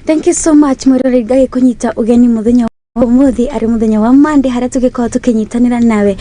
Thank you so much Mwirori Gai kunyita ugeni muthenya wa umuthi ari muthenya wa Monday haria tugikora tukinyitanira nawe.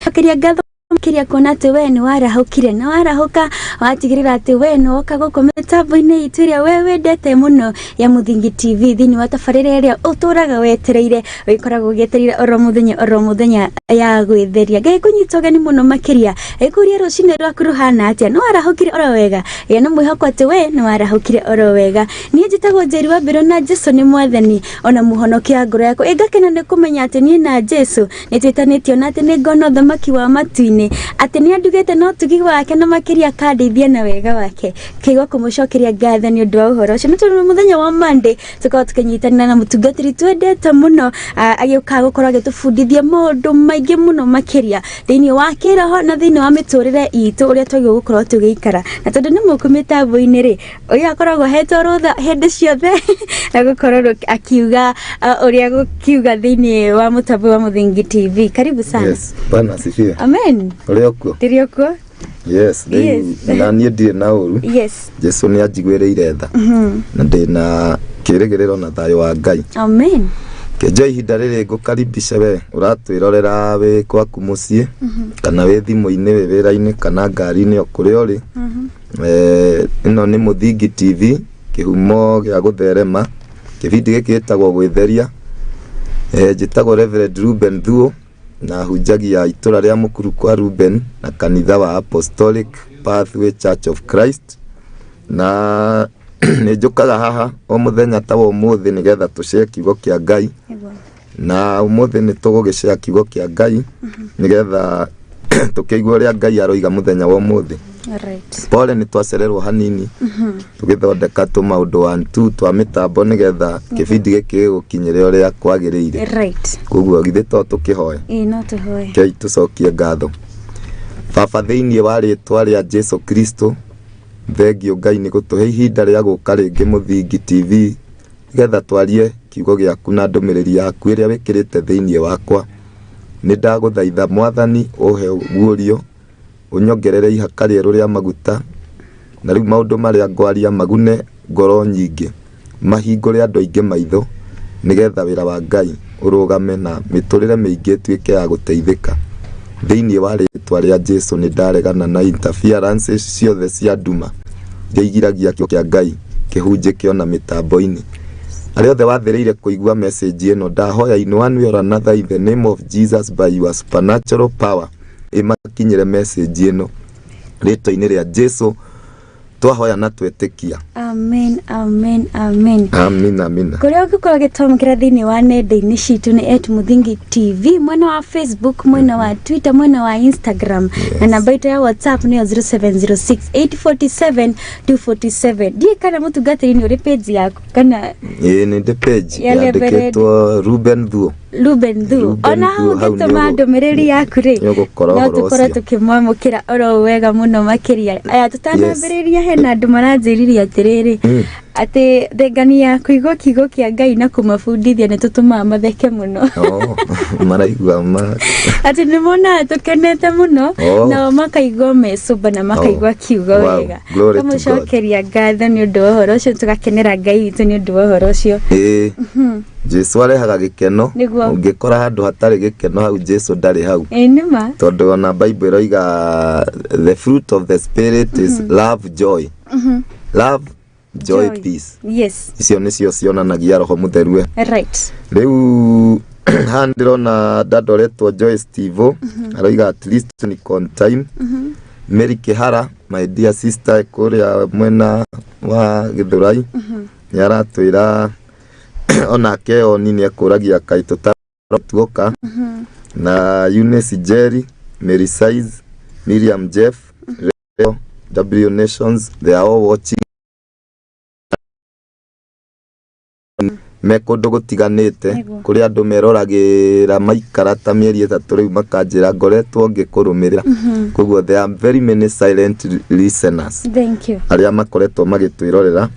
Akiria gatho kiria kona ati we ni warahukire na warahuka watigirira ati we no oka gukometa boine ituria wewe ndete muno ya Muthingi TV thini wa tafarire iria uturaga wetereire wikoragwo ugeterire oro muthenya ya gwĩtheria Gai kunyita ugeni muno makiria ikuria rucine rwaku ruhana atia no warahukire oro wega ya no mwihoko ati we ni warahukire oro wega ni njitagwo Njeri Wa Mbiru na Jesu ni mwathani ona muhonokia ngoro yako igakena ne kumenya ati ni na Jesu nitwitanitio na ati ni ngono thamaki wa matuini ati ni andugete no tugi wake na makiria kandeithia na wega wake kigo kumucokeria ngatho ni undu wa uhoro ucio nitu muthenya wa Monday tukao tukinyitanira na mutungatiri twendete muno agiuka gukorwo agitubundithia maundu maingi muno makiria thiini wa kiroho na thiini wa miturire itu uria twagio gukorwo tugiikara na tondu ni mukumita boini ri uyu akoragwo hetwo rutha hindi ciothe na gukorwo akiuga uria gukiuga thiini wa mutambo wa Muthingi TV. Karibu sana. Yes, bana asifiwe. Amen. Ulioko? Tirioko? Yes, na niĩ ndirĩ na ũru. Yes. Jesu nĩ anjiguĩrĩire tha. Na ndĩna kĩĩrĩgĩrĩro na thayũ wa Ngai. Amen. Kĩnjo ihinda rĩrĩ ngũkaribisha we ũratwĩrorera wĩ kwaku mũciĩ kana wĩ thimũ-inĩ wĩ wĩra-inĩ kana ngari-inĩ o kũrĩa ũrĩ. Ĩno nĩ Muthingi TV, kĩhumo gĩa gũtherema. Kĩbindi gĩkĩ gĩtagwo gwĩtheria. Njĩtagwo REV REUBEN THUO na hunjagia itũra rĩa mũkuru kwa Ruben na kanitha wa Apostolic Pathway Church of Christ na nĩ njukaga haha o muthenya ta ũmũthĩ nĩgetha tũshare kiugo kĩa Ngai na ũmũthĩ nĩ tũgũgĩshare kiugo kĩa Ngai nĩgetha tũkĩigua ũrĩa Ngai aroiga mũthenya wa ũmũthĩ. Right. Pole nĩ twacererwo hanini tũgĩthondeka tũmaũndũ 1-2 twa mĩtambo nĩgetha kĩbindi gĩkĩ gũkinyĩre ũrĩa kwagĩrĩire. Right. Koguo githĩ to tũkĩhoe. No tũhoe. Kei tũcokie ngatho. Baba thĩinĩ wa rĩĩtwa rĩa Jesu Kristo thengio Ngai nĩ gũtũhe ihinda rĩa gũka rĩngĩ Muthingi TV nĩgetha twarie kiugo gĩaku na ndũmĩrĩri yaku ĩrĩa wĩkĩrĩte thĩinĩ wakwa. Nĩ ndagũthaitha Mwathani ũhe guorio unyongerere ihaka rĩerũ rĩa maguta na rĩu maũndũ marĩa ngwaria magune ngoro nyingĩ mahingũre andũ aingĩ maitho nĩgetha wĩra wa Ngai ũrũgame na mĩtũrĩre mĩingĩ ĩtuĩke ya gũteithĩka. Thĩinĩ wa rĩĩtwa rĩa Jesu nĩ ndaregana na interferences ciothe cia nduma iria kĩo kĩa Ngai kĩhunjĩke ona mĩtambo-inĩ. Arĩa othe wathĩrĩire kũigua message ĩno ndahoya in one way or another in the name of Jesus by your supernatural power imakinyire message ĩno rĩĩtwa-inĩ rĩa Jesu twahoya na twetĩkia. Amen, amen, amen. Amen, amen. Kuria ũngĩkorwo ũgĩtwamũkĩra thĩinĩ wa nenda-inĩ citũ nĩ @Muthingi TV, mwena wa Facebook, mwena wa Twitter, mwena wa Instagram. Na namba itũ ya WhatsApp nĩ 0706847247. Ndiye kana mũtungatĩri nĩ ũrĩ page yaku kana nĩ ndĩ page yandĩkĩtwo REUBEN THUO. REUBEN THUO. Ona hau ũngĩtũma ndũmĩrĩri yaku rĩ no tũkorwo tũkĩmwamũkĩra oro wega mũno makĩria. Aya tũtanambĩrĩria hena andũ maranjĩririe atĩrĩrĩ ati thengania kuigua kiugo kĩa Ngai na kumabundithia nĩ tũtũmaga matheke mũno. Maraigua ati nĩ mona tũkenete mũno na makaigua mecuba na makaigua kiugo wega. Tũmũcokeria ngatho nĩ ũndũ wa ũhoro ũcio tũgakenera Ngai witũ nĩ ũndũ wa ũhoro ũcio. Jesu arehaga gĩkeno ũngĩkora handũ hatarĩ gĩkeno hau Jesu ndarĩ hau. Nĩma tondũ ona Bible ĩroiga the fruit of the spirit is love, joy. Love, joy, peace. Yes. Icio nĩcio cionanagia roho mũtheru. Right. Rĩu handĩrona ndadoretwo Joy Steve aroiga at least ni con time. Mary Kihara my dear sister kũrĩa mwena wa Gĩthũrai nĩaratwĩra onake oni nĩ ekũragia kaitũ tuoka na Eunice Njeri, Mary Size, Miriam Jeff, W Nations, they are all watching. Mekũndũ gũtiganĩte kũrĩa andũ meroragĩra maikara ta mĩeri 3 rĩu makanjĩra ngoretwo ngĩkũrũmĩrĩra. Koguo there are very many silent listeners. Thank you. Arĩa makoretwo magĩtwĩrorera.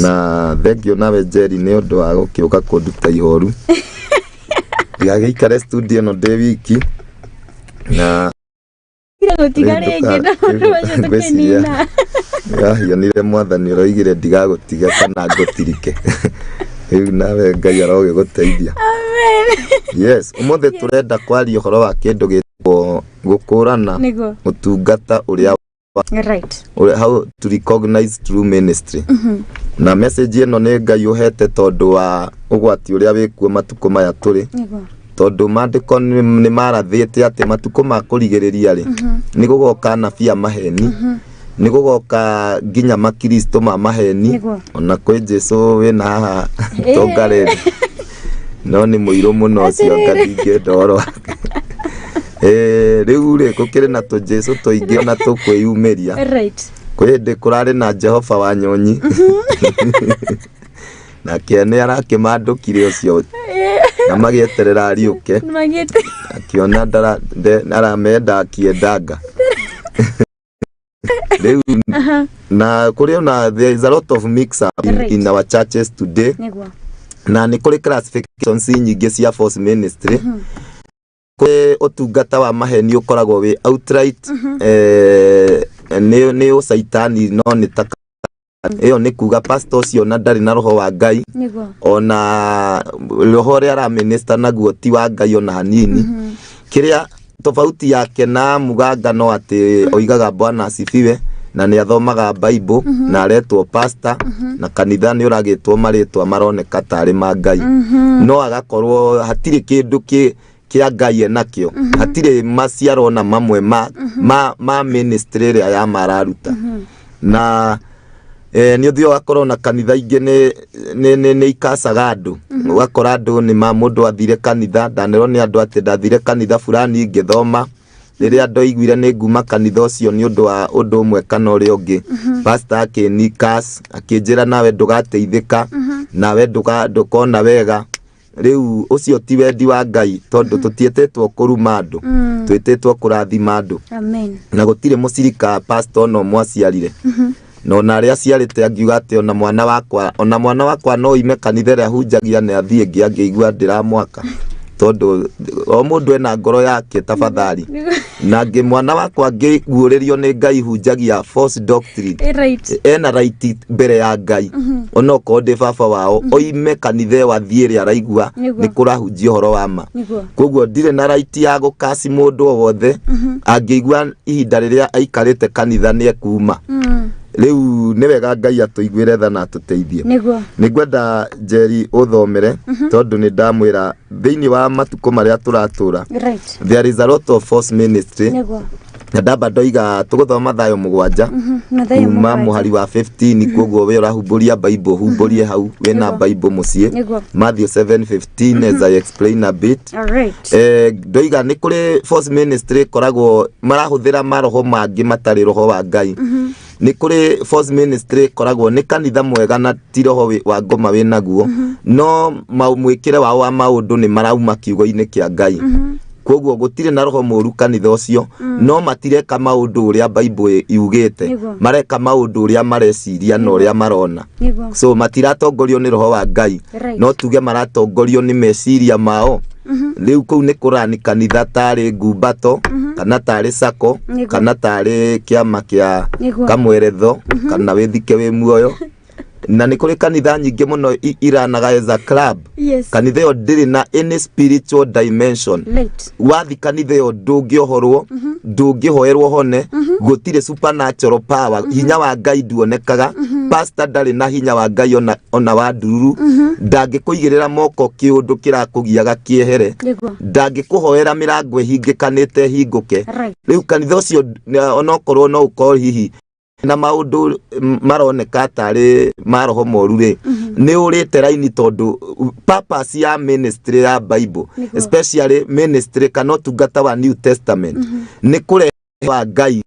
Na thengio nawe Njeri nĩ ũndũ wa gũkĩũka kũnduta ihoru. Ngagĩikare studio no ndĩ wiki na yonire mwathani roigire ndigagutiga kana ngutirike riu nawe Ngai aroge guteithia. Amen. Yes, umothe turenda kwaria horo wa kindu gitwo gukurana utungata uria right, how to recognize true ministry. Na message eno ne Ngai uhete tondu wa ugwati uria wikuo matuko maya turi tondu mandiko ni marathite ati matuko ma kurigiriria ri ni gugoka nabii maheni ni gugoka nginya makristo ma maheni ona kwi Jesu wina haha tongareri no ni muiro muno cio ngathinge ndoro riu ri gukire na tu Jesu tuingi ona tukwiyumiria right, kwende kurari na Jehova wa nyonyi na kiene arakimandukire ucio na magieterera ariuke akiona aramenda akiendanga na kuri na there is a lot of mix up in our churches today na ni kuri classifications nyingi cia false ministry kwe utungata wa maheni ukoragwo wi outright ni usaitani no ni taka iyo ni kuga pastor cio na ndari na roho wa Ngai ona roho ria ra minister naguo ti wa Ngai ona hanini kiria tofauti yake na muganga no ati oigaga Bwana asifiwe na ni athomaga Bible na aretwo pastor na kanitha ni uragitwo maritwa maroneka tari ma Ngai no agakorwo hatire kindu kia Ngai enakio hatire maciaro na mamwe ma ministry ria ya mararuta na ni uthio akorwo na kanitha ingi ni ikacaga andu wakora andu ni ma mundu athire kanitha ndanero ni andu ati ndathire kanitha fulani ngithoma riria andu aiguire ni nguma kanitha ucio ni undu wa undu umwe kana uri ungi pastor akinikas akinjira nawe ndugateithika nawe ndukona wega riu ucio ti wendi wa Ngai tondu tutietetwo kuruma andu twitetwo kurathima andu amen na gutire mucirika pastor no mwaciarire no na ria ciarite angiuga ati ona mwana wakwa no ime kanitha ria hunjagia na athie ngiigua ndiramwaka tondu o mundu ena ngoro yake tafadhali na ngi mwana wakwa ngiguuririo ni Ngai hunjagia false doctrine right, ena right mbere ya Ngai ona ko ndi baba wao oime kanitha wathie ria raigua ni kurahunjia horo wa ma koguo ndire na right ya gukasi mundu o wothe angiigua ihinda riria aikarite kanitha ni ekuma riu ni wega Ngai atuiguire tha na atuteithie nigwenda Njeri uthomere tondu ni ndamwira thiini wa matuko maria turatura right, there is a lot of false ministry na ndamba ndoiga tuguthoma thayo mugwanja kuma muhari wa 15 koguo we urahumburia Bible humburie hau wena Bible mucie Matthew 7:15 as I explain a bit ndoiga ni kuri false ministry koragwo marahuthira maroho mangi matari roho wa Ngai ni kuri false ministry koragwo ni kanitha mwega na ti roho wa ngoma we naguo no mwikire wao wa maundu ni marauma kiugo-ini kia Ngai koguo gutire na roho muru kanitha ucio no matireka maundu uria Bible yugite mareka maundu uria mareciria no uria marona so matiratongorio ni roho wa Ngai no tuge maratongorio ni meciria mao riu kuu ni kurani kanitha tari ngumbato kana tari sako kana tari kiama kia kamweretho kana withike wi muoyo na ni kuri kanitha nyingi muno iranaga as a club kanitha yo ndiri na any spiritual dimension wathi kanitha yo ndungiohorwo ndungihoerwo hone gutire supernatural power hinya wa Ngai nduonekaga pastor ndari na hinya wa Ngai ona wa ndururu ndangikuigirira moko kiundu kirakugiaga kiehere ndangikuhoera mirango ihingikanite hinguke riu kanitha ucio onokorwo no ukorwo hihi na maundu maroneka tari maroho moru ri ni urite raini tondu purpose ya ministry ya Bible especially ministry kana tungata wa New Testament ni kure wa Ngai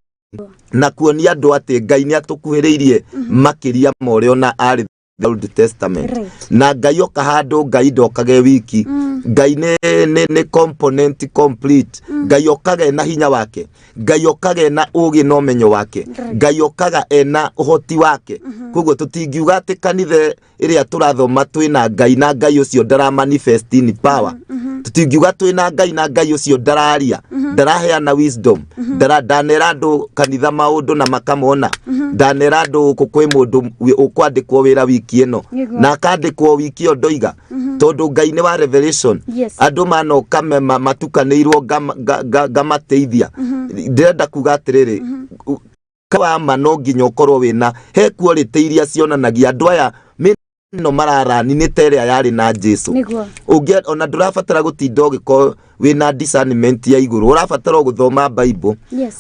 na kuonia andu ati Ngai ni atukuhiriirie makiria morio na ari Old Testament na Ngai okahandu Ngai ndokage wiki Ngai ne component complete. Ngai okaga ena hinya wake. Ngai okaga ena ugi no menyo wake. Ngai okaga ena uhoti wake. Koguo tutingiuga ati kanithe iria turathoma twina Ngai na Ngai ucio ndara manifest in power. Tutingiuga twina Ngai na Ngai ucio ndararia, ndaraheana wisdom, ndanera andu kanitha maundu na makamona. Ndanera andu kwi mundu ukwandikwo wira wiki ino na akandikwo wiki yo ndoiga tondu Ngai ni wa revelation. Andu manoka matukanirwo gamateithia. Ndirenda kuga atiriri kawa mano nginya ukorwo wina he quality iria cionanagia andu aya no marara ni tere yari na Jesu. Uge ona ndurabatara gutinda ugiko wina discernment ya iguru, urabatara guthoma Bible.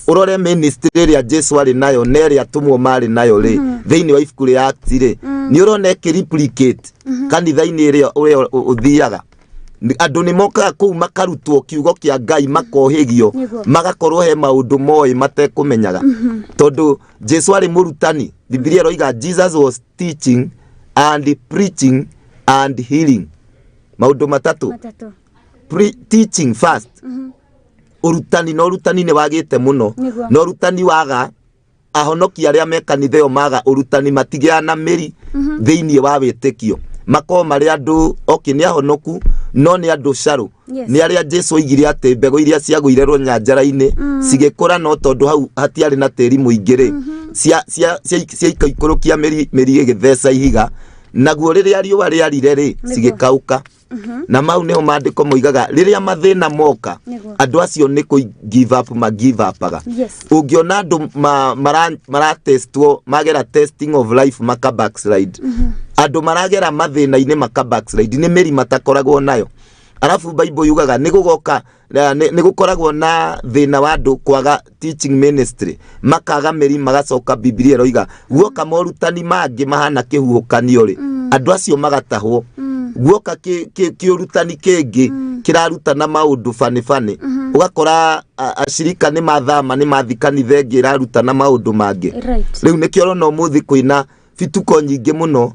Urore ministry ya Jesu ari nayo nere atumwo mari nayo ri theini wa ifuku ria Acts ri ni urone replicate kanitha-ini ri uthiaga. Andu ni moka ku makarutwo kiugo kia Ngai makohigio magakorwo he maundu moy matekumenyaga tondu Jesu ari murutani. Biblia roiga Jesus was teaching and preaching and healing. Maundu matatu. Teaching first. Urutani no urutani ni wagite muno. No urutani waga ahonoki aria mekanithe maga urutani matigiana meri theini wa witikio. Mako mari andu ni ahonoku no ni andu sharu. Ni aria Jesu oigire ati mbego iria ciagwirerwo nyanjara-ini cigikura no tondu hau hatiari na tiri muingire cia ikaikurukia meri igithesa ihiga naguo riria riua riarire ri cigikauka. Na mau neho mandiko moigaga riria mathina moka andu acio ni ku give up apaga. Ungiona andu mara testwo magera testing of life maka backslide. Andu maragera mathina-ini maka backslide ni meri matakoragwo nayo. Arafu Bible yugaga ni gukoragwo na thina wa andu kwaga teaching ministry makaga meri magacoka. Biblia roiga guoka morutani mangi mahana kihuhukanio ri andu acio magatahwo. Guoka kiurutani kingi kirarutana maundu fani ugakora ashirika ni mathama ni mathikanithe ingi irarutana maundu mangi. Riu nikio rona umuthi kwina fituko nyingi muno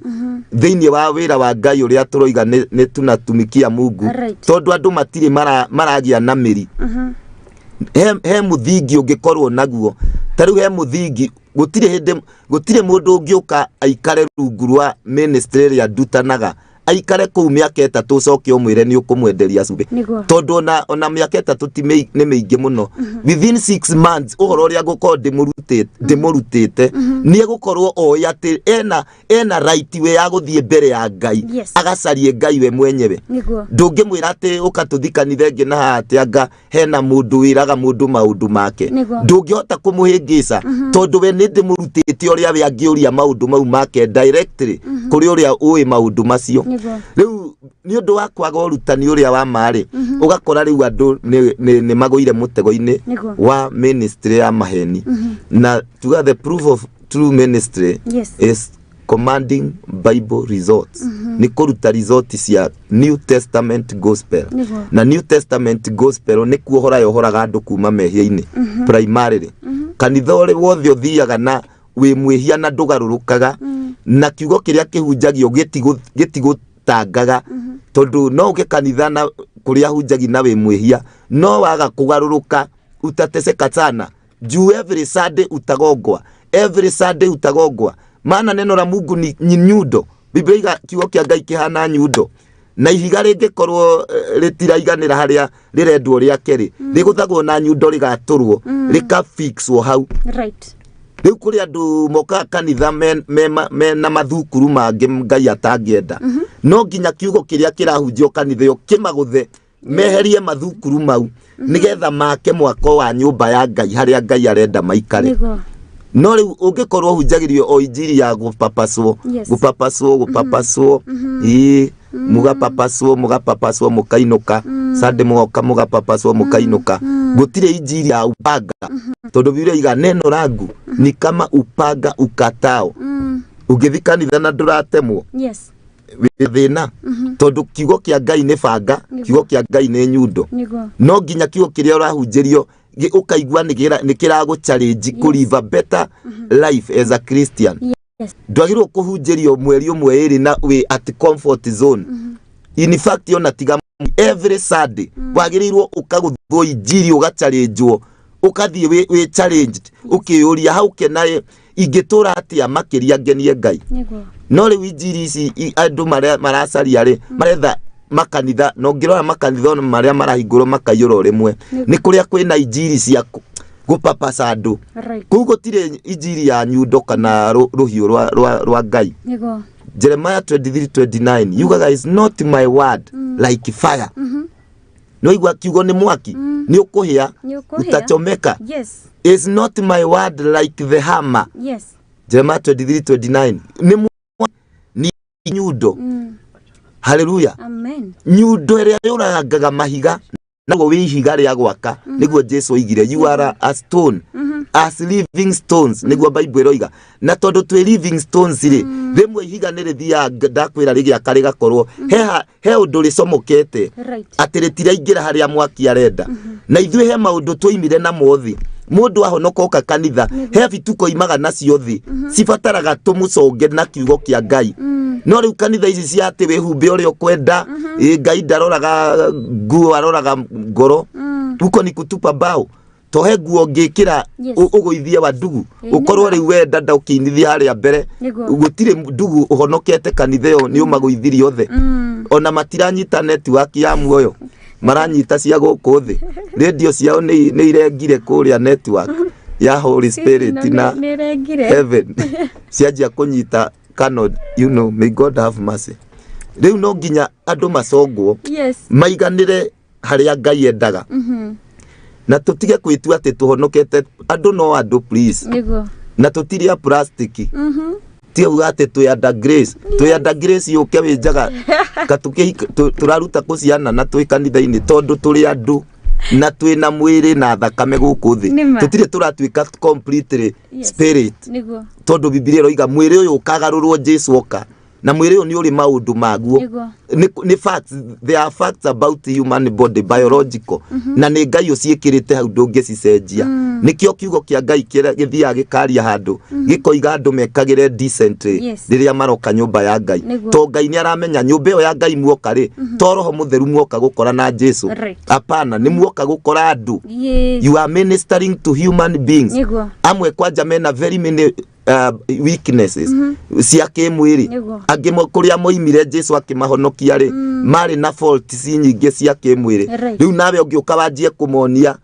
theini wa wira wa Ngai uria turoiga ni tunatumikia Mungu tondu andu matiri maragia na meri. He muthingi ungikorwo naguo tariu he muthingi gutire mundu ungiuka aikare rungu rwa ministry ya ndutanaga aikare ku miaka 3 coke umwire ni ukumwenderia cube tondu ona miaka 3 ti ni meingi muno. Within 6 months uhoro uria gukorwo ndimurutite ni gukorwo oyi ati ena right we ya guthie mbere ya Ngai agacarie Ngai we mwenyewe. Ndungimwira ati ukatuthikanithe ngi na ati anga hena mundu wiraga mundu maundu make ndungihota kumuhingica tondu we ni ndimurutite uria we angiuria maundu mau make directly kuri uria uwi maundu macio. Riu ni undu wa kwaga urutani uria wa mari ugakora riu andu ni magoire mutego-ini wa ministry ya maheni. Na to the proof of true ministry is commanding Bible results. Ni kuruta results cia New Testament gospel. Na New Testament gospel ni kuohora yohoraga andu kuma mehia-ini primarily. Kanitha uri wothe uthiaga na wi mwihia na ndugarurukaga na kiugo kiria kihunjagio gitigutangaga tondu no uge kanitha na kuria hunjagi na wi mwihia no waga kugaruruka utateseka sana juu every Sunday utagongwa maana neno la Mungu ni nyundo. Biblia kiugo kia Ngai kihana nyundo na ihiga ringikorwo ritiraiganira haria rirendwo ria keri riguthagwo na nyundo rigaturwo rikafixwo hau. Riu kuri andu moka kanitha na mathukuru mangi Ngai atangienda no nginya kiugo kiria kirahunjio kanitha yo kimaguthe meherie mathukuru mau nigetha make mwako wa nyumba ya Ngai haria Ngai arenda maikare. No riu ungikorwo hunjagirio o injiri ya gupapaswo mugapapaswo mukainuka sande mugoka mugapapaswo mukainuka gutire injiri ya upanga tondu Biblia iga neno langu ni kama upanga ukatao. Ugithikanitha na nduratemwo thina tondu kiugo kia Ngai ni banga kiugo kia Ngai ni nyundo. No nginya kiugo kiria urahunjirio ukaigua ni kiragu challenge ku live better life as a Christian. Ndwagirwo kuhunjirio mweri umwe iri na we at comfort zone. In fact ona tiga every Sunday wagirirwo ukaguthwo injiri ugachallengewo ukathie we challenged ukiyuria hau kenaye ingitura atia makiria ngenie Ngai no riu injiri ici andu maracaria ri maretha makanitha no ngirora makanitha no maria marahingurwo makayuro rimwe ni kuria kwina injiri cia gupapasa andu kugo tire injiri ya nyundo kana ruhiu rwa Ngai Jeremiah 23:29 you guys not my word like fire no igwa kiugo ni mwaki ni ukuhia utachomeka is not my word like the hammer Jeremiah 23:29 ni nyundo hallelujah amen nyundo iria yuragaga mahiga nago wi ihiga ria gwaka niguo Jesu oigire you are a stone as living stones niguo Bible iroiga na tondu twi living stones ri rimwe ihiga ni rithia ndakwira rigia kari gakorwo he undu ricomokete atiritira ingira haria mwaki arenda na ithuĩ he maundu twoimire na mothi mundu ahonoka kanitha he bituko imaga nacio thi cibataraga tumuconge na kiugo kia Ngai no riu kanitha ici cia ati wihumbe uria ukwenda Ngai ndaroraga nguo aroraga ngoro uko ni kutupa bao tohe nguo ngikira ugoithia wa ndugu ukorwo riu wenda ndaukinithia haria mbere gutire ndugu uhonokete kanitha yo ni umagoithirie othe ona matiranyita network ya muoyo maranyita cia guku thi radio ciao ni irengire kuria network ya Holy Spirit na heaven cianjia kunyita cannot you know may God have mercy riu no nginya andu macongwo maiganire haria Ngai endaga na tutige kwitua ati tuhonokete andu no andu please na tutiria plastic tio ati tuyanda grace yuke winjaga katuke turaruta kuciana na twi kanitha-ini tondu turi andu na twina mwiri na thakame guku thi tutire turatuika completely spirit tondu Biblia iroiga mwiri uyu ukagarurwo Jesu oka na mwiri uyu ni uri maundu maguo ni facts there are facts about the human body biological na ni Ngai uciikirite hau ndungicenjia nikio kiugo kia Ngai kira githia gikaria handu gikoiga andu mekagire decently riria maroka nyumba ya Ngai to Ngai ni aramenya nyumba yo ya Ngai muoka ri to roho mutheru muoka gukora na Jesu apana ni muoka gukora andu you are ministering to human beings amwe kwanja mena very many weaknesses cia kimwiri angimo kuria moimire Jesu akimahonokia ri mari na faults nyingi cia kimwiri riu nawe ungiuka wanjie kumonia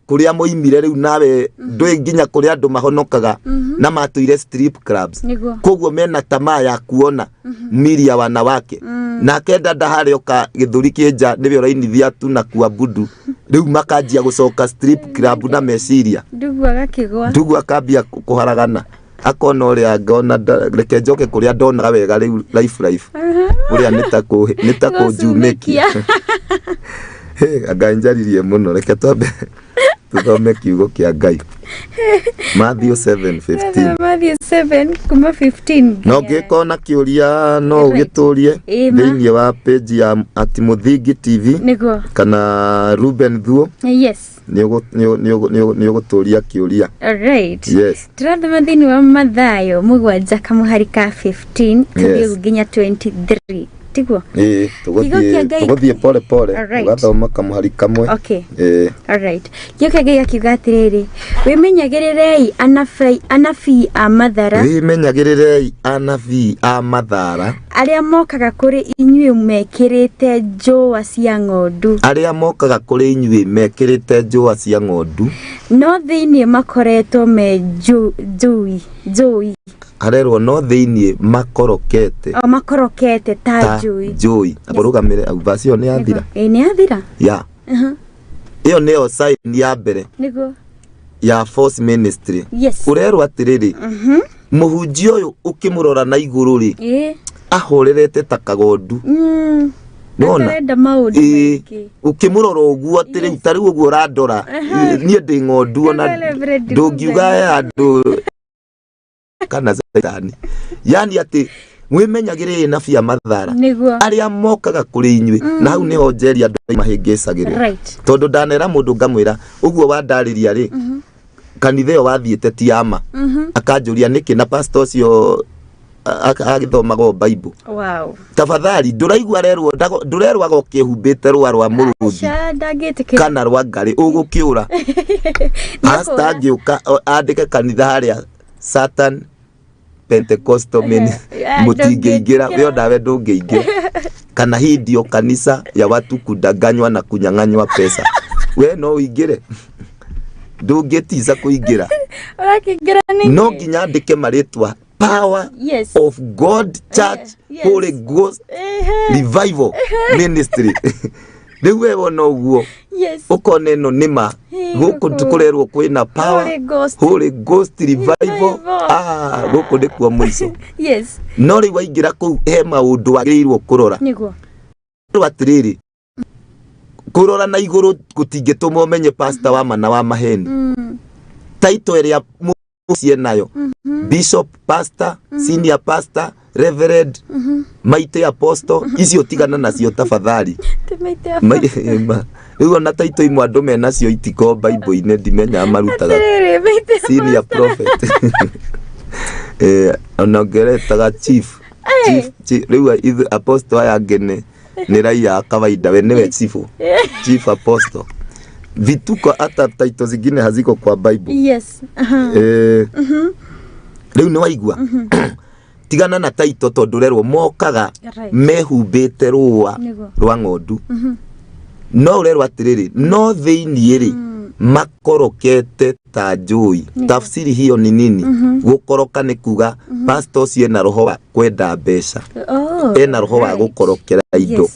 kuria moimire riu nawe ndui nginya kuria andu mahonokaga na matuire strip clubs koguo mena tamaa ya kuona miria wanawake na kenda ndahari oka githuri kinja niwe urainithia tu na kuabudu riu makanjia gucoka strip club na meciria ndugu akambia kuharagana akona uria ngona reke njoke kuria ndonaga wega riu life uria nitako jumekia Ngai njaririe muno reke twambe tuthome kiugo kia Ngai Matthew 7:15 no ngikona kiuria no ugiturie thiini wa page ya ati Muthingi TV kana Reuben Thuo ni uguturia kiuria alright turathoma thiini wa Mathayo 7:15 kathie nginya 23 tiguo tuguthie pole ugathoma kamuhari kamwe alright gioke Ngai akiuga atiriri wimenyagirerei anabii a mathara aria mokaga kuri inyuĩ mekirite njũa cia ng'ondu no thiini makoretwo me njũi arerwo no thiini makorokete ta njũi aburugamire vasi ni athira ni athira ya iyo neo sign ya mbere ya false ministry urerwo atiriri muhunjia uyu ukimurora na iguru ri ahorerete takagondu nona ukimurora uguo atiri tari uguo urandora nie ndi ng'ondu ona ndungiuga andu kana zetani yani ati mwimenyagire na bia mathara aria mokaga kuri inyui na hau niho Njeri andu mahingicagirwo tondu ndanera mundu ngamwira uguo wandariria ri kanitha yo wathiete ti ama akanjuria niki na pastor cio agithomaga Bible. Wow. Tafadhali nduraigua rerwo agokihumbite rwa muruthi kana rwa ngari ugukiura pastor ngiuka andike kanitha haria Satan Pentecostal mutingiingira we ndawe ndungiingira kana hindio kanisa ya watu kudanganywa na kunyang'anywa pesa we no uingire ndungitiza kuingira no nginya ndike maritwa Power of God Church Holy Ghost Revival Ministry. Niwe wona uguo ukone no nima guku tukurerwo kwina Power Holy Ghost Revival guku ndikuo muico no ri waingira ku he maundu agirirwo kurora niguo atiriri kurora na iguru gutingituma umenye pastor wa mana wa maheni title ria mucie nayo Bishop, Pastor, Senior Pastor, Reverend, Mighty Apostle, icio tigana nacio tafadhali. Ugo na taito imwe andu mena cio itiko Bible-ine ndimenya marutaga. Senior Prophet. Onageretaga Chief. Riu Apostle aya ngene ni raia kawaida we niwe Chief Apostle. Vituko hata taito zingine haziko kwa Bible. Yes. Riu ni waigua tigana na taito tondu rerwo mokaga mehumbite rwa ng'ondu no rerwo atiriri no thiini ri makorokete ta njui tafsiri hiyo ni nini gukoroka ni kuga pastor cie na roho wa kwenda mbeca ena roho wa gukorokera indo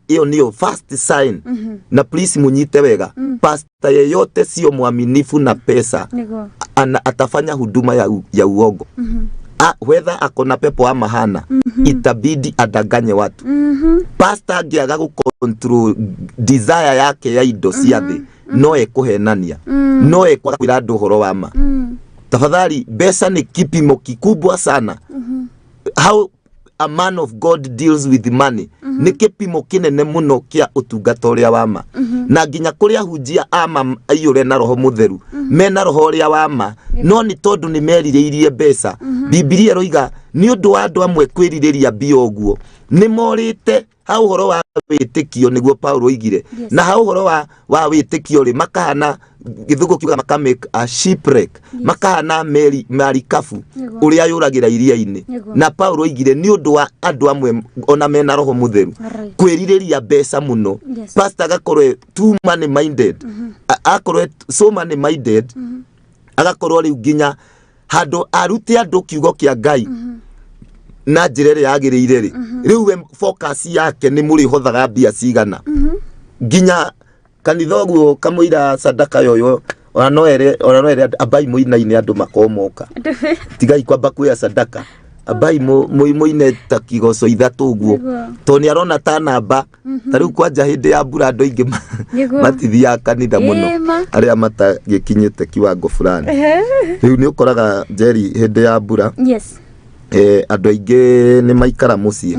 iyo niyo first sign na please munyite wega pastor yeyote sio mwaminifu na pesa atafanya huduma ya uongo whether akona pepo ama hana itabidi adanganye watu pastor angiaga gucontrol desire yake ya indo cia thi no ekuhenania no ekwira andu horo wa ma tafadhali pesa ni kipimo kikubwa sana how a man of God deals with money ni kipimo kinene muno kia utungata uria wa ma na nginya kuria hunjia ama ayure na roho mutheru mena roho uria wa ma no ni tondu ni meririirie mbeca Biblia roiga ni undu wa andu amwe kwiririria bio guo ni morite hau horo wa witikio niguo Paulo oigire na hau horo wa witikio ri makahana githugu kiuga makamake a shipwreck makahana marikafu uria yuragira iria-ini na Paulo oigire ni undu wa andu amwe ona mena roho mutheru kwiririria mbeca muno pastor agakorwe too money minded akorwe so money minded agakorwo riu nginya handu arute andu kiugo kia Ngai na njirere yagiriire ri riu we focus yake ni muri hothaga mbia cigana nginya kanitha guo kamuira sadaka yoyo ona noere abai muina-ini andu makomoka tigai kwamba kuya sadaka abai muine ta kigoco ithatu guo to ni arona ta namba tariu kwanja hindi ya mbura andu ingi matithia kanitha muno aria matagikinyite kiwango fulani riu ni ukoraga Njeri hindi ya mbura andu aingi ni maikara mucie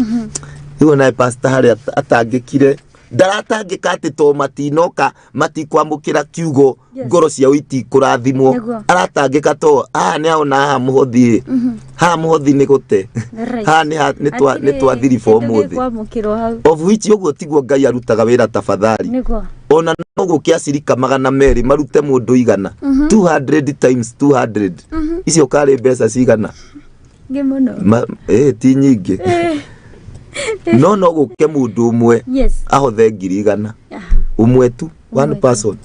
riu na pastor haria atangikire ndaratangika ati to matinoka matikwamukira kiugo ngoro cia uiti kurathimwo aratangika to ni aona muhothi muhothi ni gute ni twathiri for muthi of which uguo tiguo Ngai arutaga wira tafadhali ona no gukia cirika 200 marute mundu igana 200 times 200 icio kare mbeca cigana ngemono ti nyingi no guke mundu umwe ahothe 100 umwe tu one person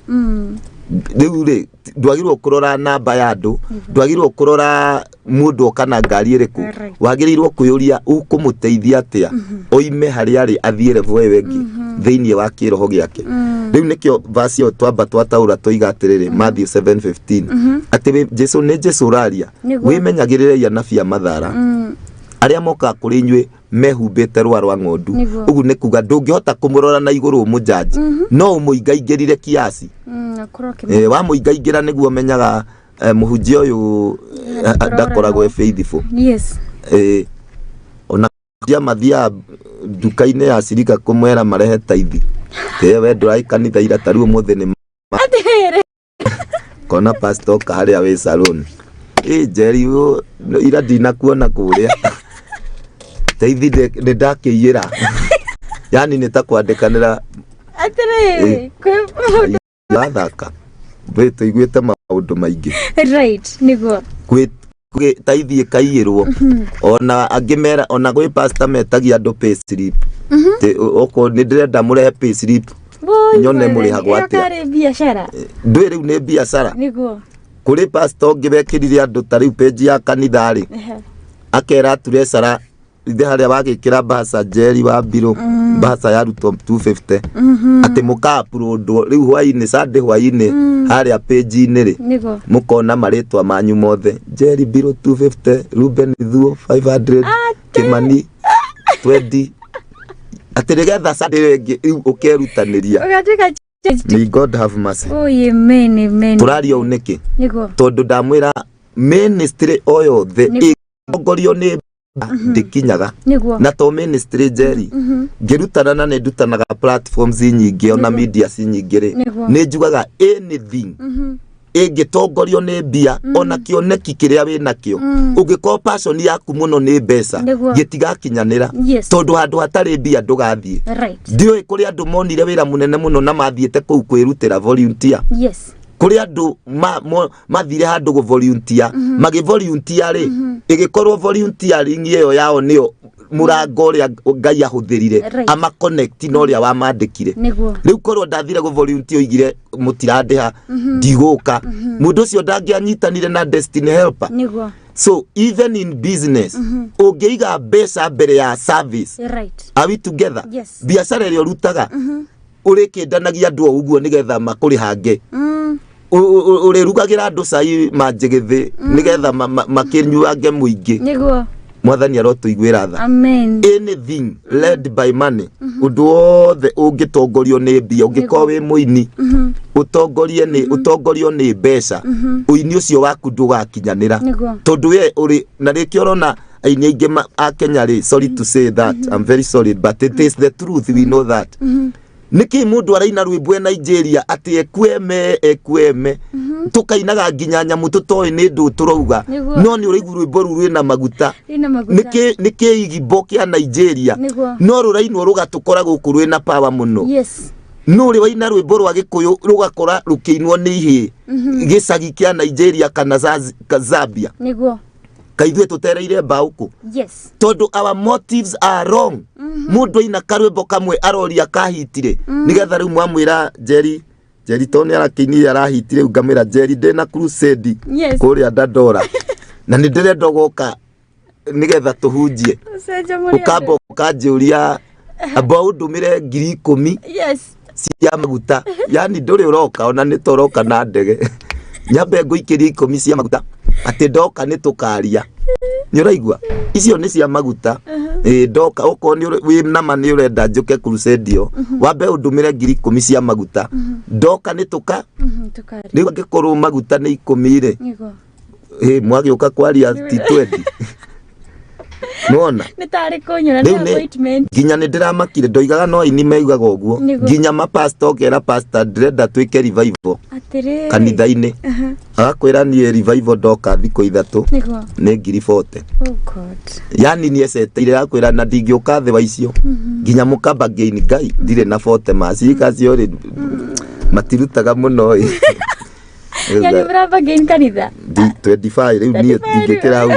riu ri ndwagirwo kurora namba ya andu ndwagirwo kurora mundu kana ngari iriku wagirirwo kuyuria ukumuteithia atia oime hari ari athiire voe wengi thiini wa kiroho giake riu nikio verse yo twamba twataura toiga atiriri Matthew 7:15 ati Jesu ni Jesu raria wimenyagirire ya nafia mathara aria moka kuri nywe mehumbite rwa ng'ondu ugu ni kuga ndungihota kumurora na iguru umujaji no umuingaingirire kiasi wa muingaingira niguo menyaga muhunjia uyu ndakoragwo faithful ona dia mathia duka-ini ya cirika kumwera marehe taithi we ndurai kanitha ira tariu muthi ni kona pastor kaharia we salon Njeri ira ndinakuona kuria teithi ndakĩiyĩra yani nĩtakwandekanĩra atĩrĩ yathaka tũiguĩte maũndũ maingĩ right nĩguo taithi ĩkaiyĩrwo ona angĩmera ona gwĩ pastor metagia andũ pay slip oko nĩndĩrenda mũrehe pay slip nyone mũrĩhagwo atĩa biacara ndwĩ rĩu nĩ biacara nĩguo kũrĩ pastor ũngĩ bekĩrire andũ ta rĩu page ya kanitha-rĩ akera turesara ithe harĩa wagĩkĩra mbaca Njeri wa Mbiru mbaca ya rutwo 250 atĩ mũka-uploadwo rĩu hwainĩ Sunday hwainĩ harĩa page-inĩ-rĩ mũkona marĩtwa manyu mothe Njeri Mbiru 250 Reuben Thuo 500 Kimani 20 atĩ nĩgetha Sunday rĩngĩ rĩu ũkerutanĩria. May God have mercy. Amen. Tũraria ũũ nĩkĩ? Tondũ ndamwĩra ministry o yothe ĩtongorio nĩ ndikinyaga na to ministry Njeri ngirutana na ndutanaga platforms nyingĩ ona media nyingĩ nĩ njugaga anything ĩngĩtongorio nĩ mbia ona kĩoneki kĩrĩa wĩna kĩo ũngĩkorwo passion yaku mũno nĩ mbeca gĩtigakinyanĩra tondũ handũ hatarĩ mbia ndũgathiĩ. Ndiũĩ kũrĩ andũ monire wĩra mũnene mũno na mathiĩte kũu kwĩrutĩra volunteer. Kuri andu mathire handu go volunteer magi volunteer-rĩ ĩgĩkorwo volunteering ĩyo yao nĩyo mũrango ũrĩa Ngai ahũthĩrire ama connect na ũrĩa wamandĩkire. Rĩu korwo ndathire go volunteer oigire mũtirandĩha ndigũka mũndũ ũcio ndangĩanyitanire na destiny helper. So even in business ũngĩiga mbeca mbere ya service are we together? Biacara ĩrĩa ũrutaga ũrĩkĩndanagia andũ ũguo nĩgetha makũrĩhange ũrĩrugagira andũ cai manjĩgĩthĩ nĩgetha makĩnyuange mũingĩ. Mwathani arotũiguĩra tha. Anything led by money ũndũ wothe ũngĩtongorio nĩ mbia ũngĩkorwo wĩ mũini ũtongorio nĩ mbeca ũini ũcio waku ndũgakinyanĩra tondũ we ũrĩ na rĩkĩo ũrona aini aingĩ a Kenya-rĩ, sorry to say that, I'm very sorry but it is the truth, we know that. Niki mundu araina rwimbo Nigeria ati ekweme tukainaga nginya nyamu tutoe ni ndu turauga no ni uraiguru rwimbo rwina maguta niki igibo kia Nigeria no rurainwo rugatukora guku rwina power muno no ri waina rwimbo rwa Gikuyu rugakora rukiinwo ni ihi gicagi kia Nigeria kana Zambia kaithwe tutereire mbauku tondu our motives are wrong. Mundu ina karwimbo kamwe aroria kahitire nigetha riu mwamwira Njeri toni arakinyia arahitire ngamira Njeri ndena crusade kuria Dandora na ni ndirenda goka nigetha tuhunjie ukamba ukanjuria abo ndumire 10,000 cia maguta yani nduri uroka ona ni toroka na ndege nyambe nguikiria 10 cia maguta ati ndoka ni tukaria ni uraigua icio ni cia maguta ndoka oko ni wi nama ni urenda njuke crusade yo wambe undumire 10,000 cia maguta ndoka ni tukaria riu ngikorwo maguta ni 10 mwagioka kwaria ti 20 Nona nitari kunyura na appointment ginya ndiramakire ndoigaga no ini meigaga uguo ginya ma pastor kera pastor ndrenda twike revival kanitha-ini agakwira ni revival ndoka thiko 3 ni 40. Oh god yani ni eseteire akwira na ndingioka thwa icio ginya mukamba gain Ngai ndire na 40 masika cio matirutaga muno yani brava gain kanitha 25 riu ni ndingikira au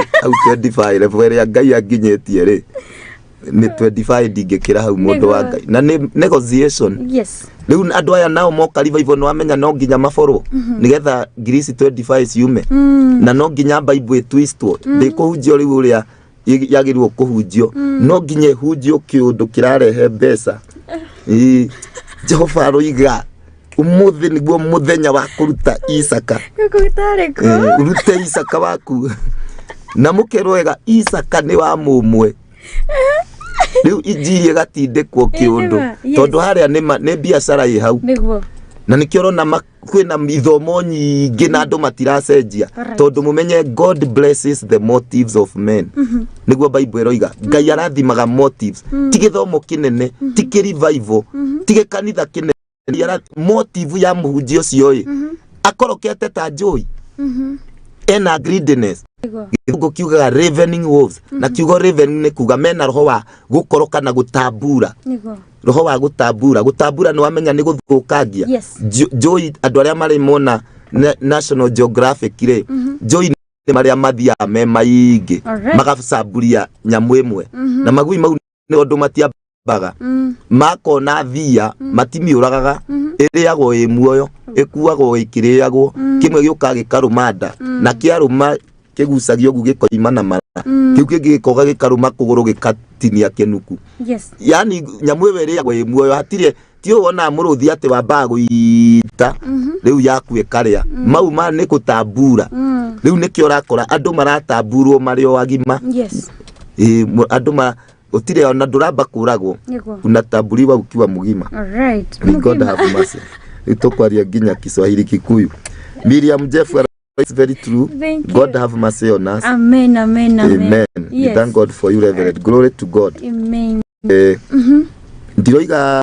25 level ya Ngai aginyetie ri ni 25 ndingikira hau mundu wa Ngai na ni negotiation riu andu aya nao moka revival no amenya no nginya maforo nigetha Greece 25 ciume na no nginya Bible twistwo ndikuhunjio riu uria yagirwo kuhunjio no nginya hunjio kiundu kirarehe mbeca Jehova roiga umuthi niguo muthenya wa kuruta Isaka urute Isaka waku na mukerwega Isaka ni wa mumwe riu injiri gatindikwo kiundu tondu haria ni biacara i hau na nikiorona kwina ithomo nyingi na andu matiracenjia tondu mumenye God blesses the motives of men niguo Bible roiga Ngai arathimaga motives ti githomo kinene ti revival ti kanitha kinene motive ya muhunjio cio akorokete ta njui ena greediness kiugo kiuga ravening wolves na kiugo ravening ni kuga mena roho wa gukoroka na gutambura roho wa gutambura ni wamenya ni guthukangia joy andu aria mari mona National Geographic ire joy ni maria mathia me maingi magacaburia nyamu imwe na magui mau ni undu matiambaga makona thia matimiuragaga iriagwo i muoyo ikuagwo ikiriagwo kimwe giuka gikarumanda na kiaruma kigusagio gugikoima na mara kiu gigikoga gikaruma kuguru gikatinia kenuku yani nyamu iriagwo i muoyo hatire tio wona muruthi ati wamba guita riu yaku ikaria mau ma ni gutambura riu nikio rakora andu maratamburwo mari o agima andu utire ona nduramba kuragwo unatamburiwa ukiwa mugima. God have mercy. Itokwaria ginya Kiswahili Kikuyu. Miriam Jeff, it's very true. God have mercy on us. Amen, amen, amen. We thank God for you, Reverend. Glory to God. Amen. Ndiroiga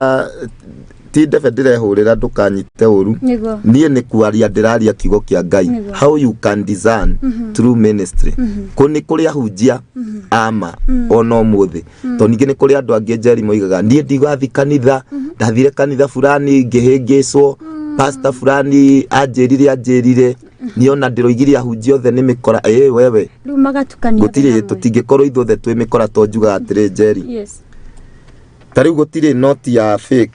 ti ndefendire hurira ndukanyite uru nie ni kuaria ndiraria kiugo kia Ngai how you can discern through ministry kuni kuria hunjia ama ono muthi to ningi ni kuria andu angi Njeri moigaga nie ndigathi kanitha ndathire kanitha fulani ngihingicwo pastor fulani anjirire niona ndiroigiria hunjia othe ni mikora wewe gutire tutingikorwo ithothe twi mikora to njuga atire Njeri tari gutire noti ya fake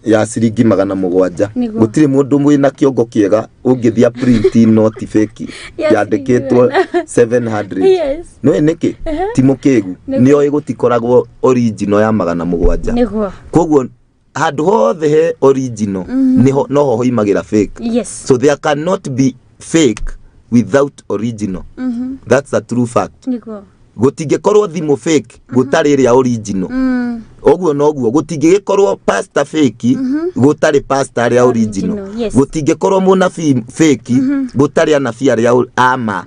ya ciringi 700 gutire mundu mwina kiongo kiega ungithia print note fake yandikitwo 700 no niki timo kegu nio igutikoragwo original ya 700 koguo handu hothe he original niho no ho imagira fake so there cannot be fake without original that's a true fact gutingikorwo thimu fake gutari ria original oguo noguo gutingikorwo pastor fake gutari pastor ria original gutingikorwo munabii fake gutari anabii ria ama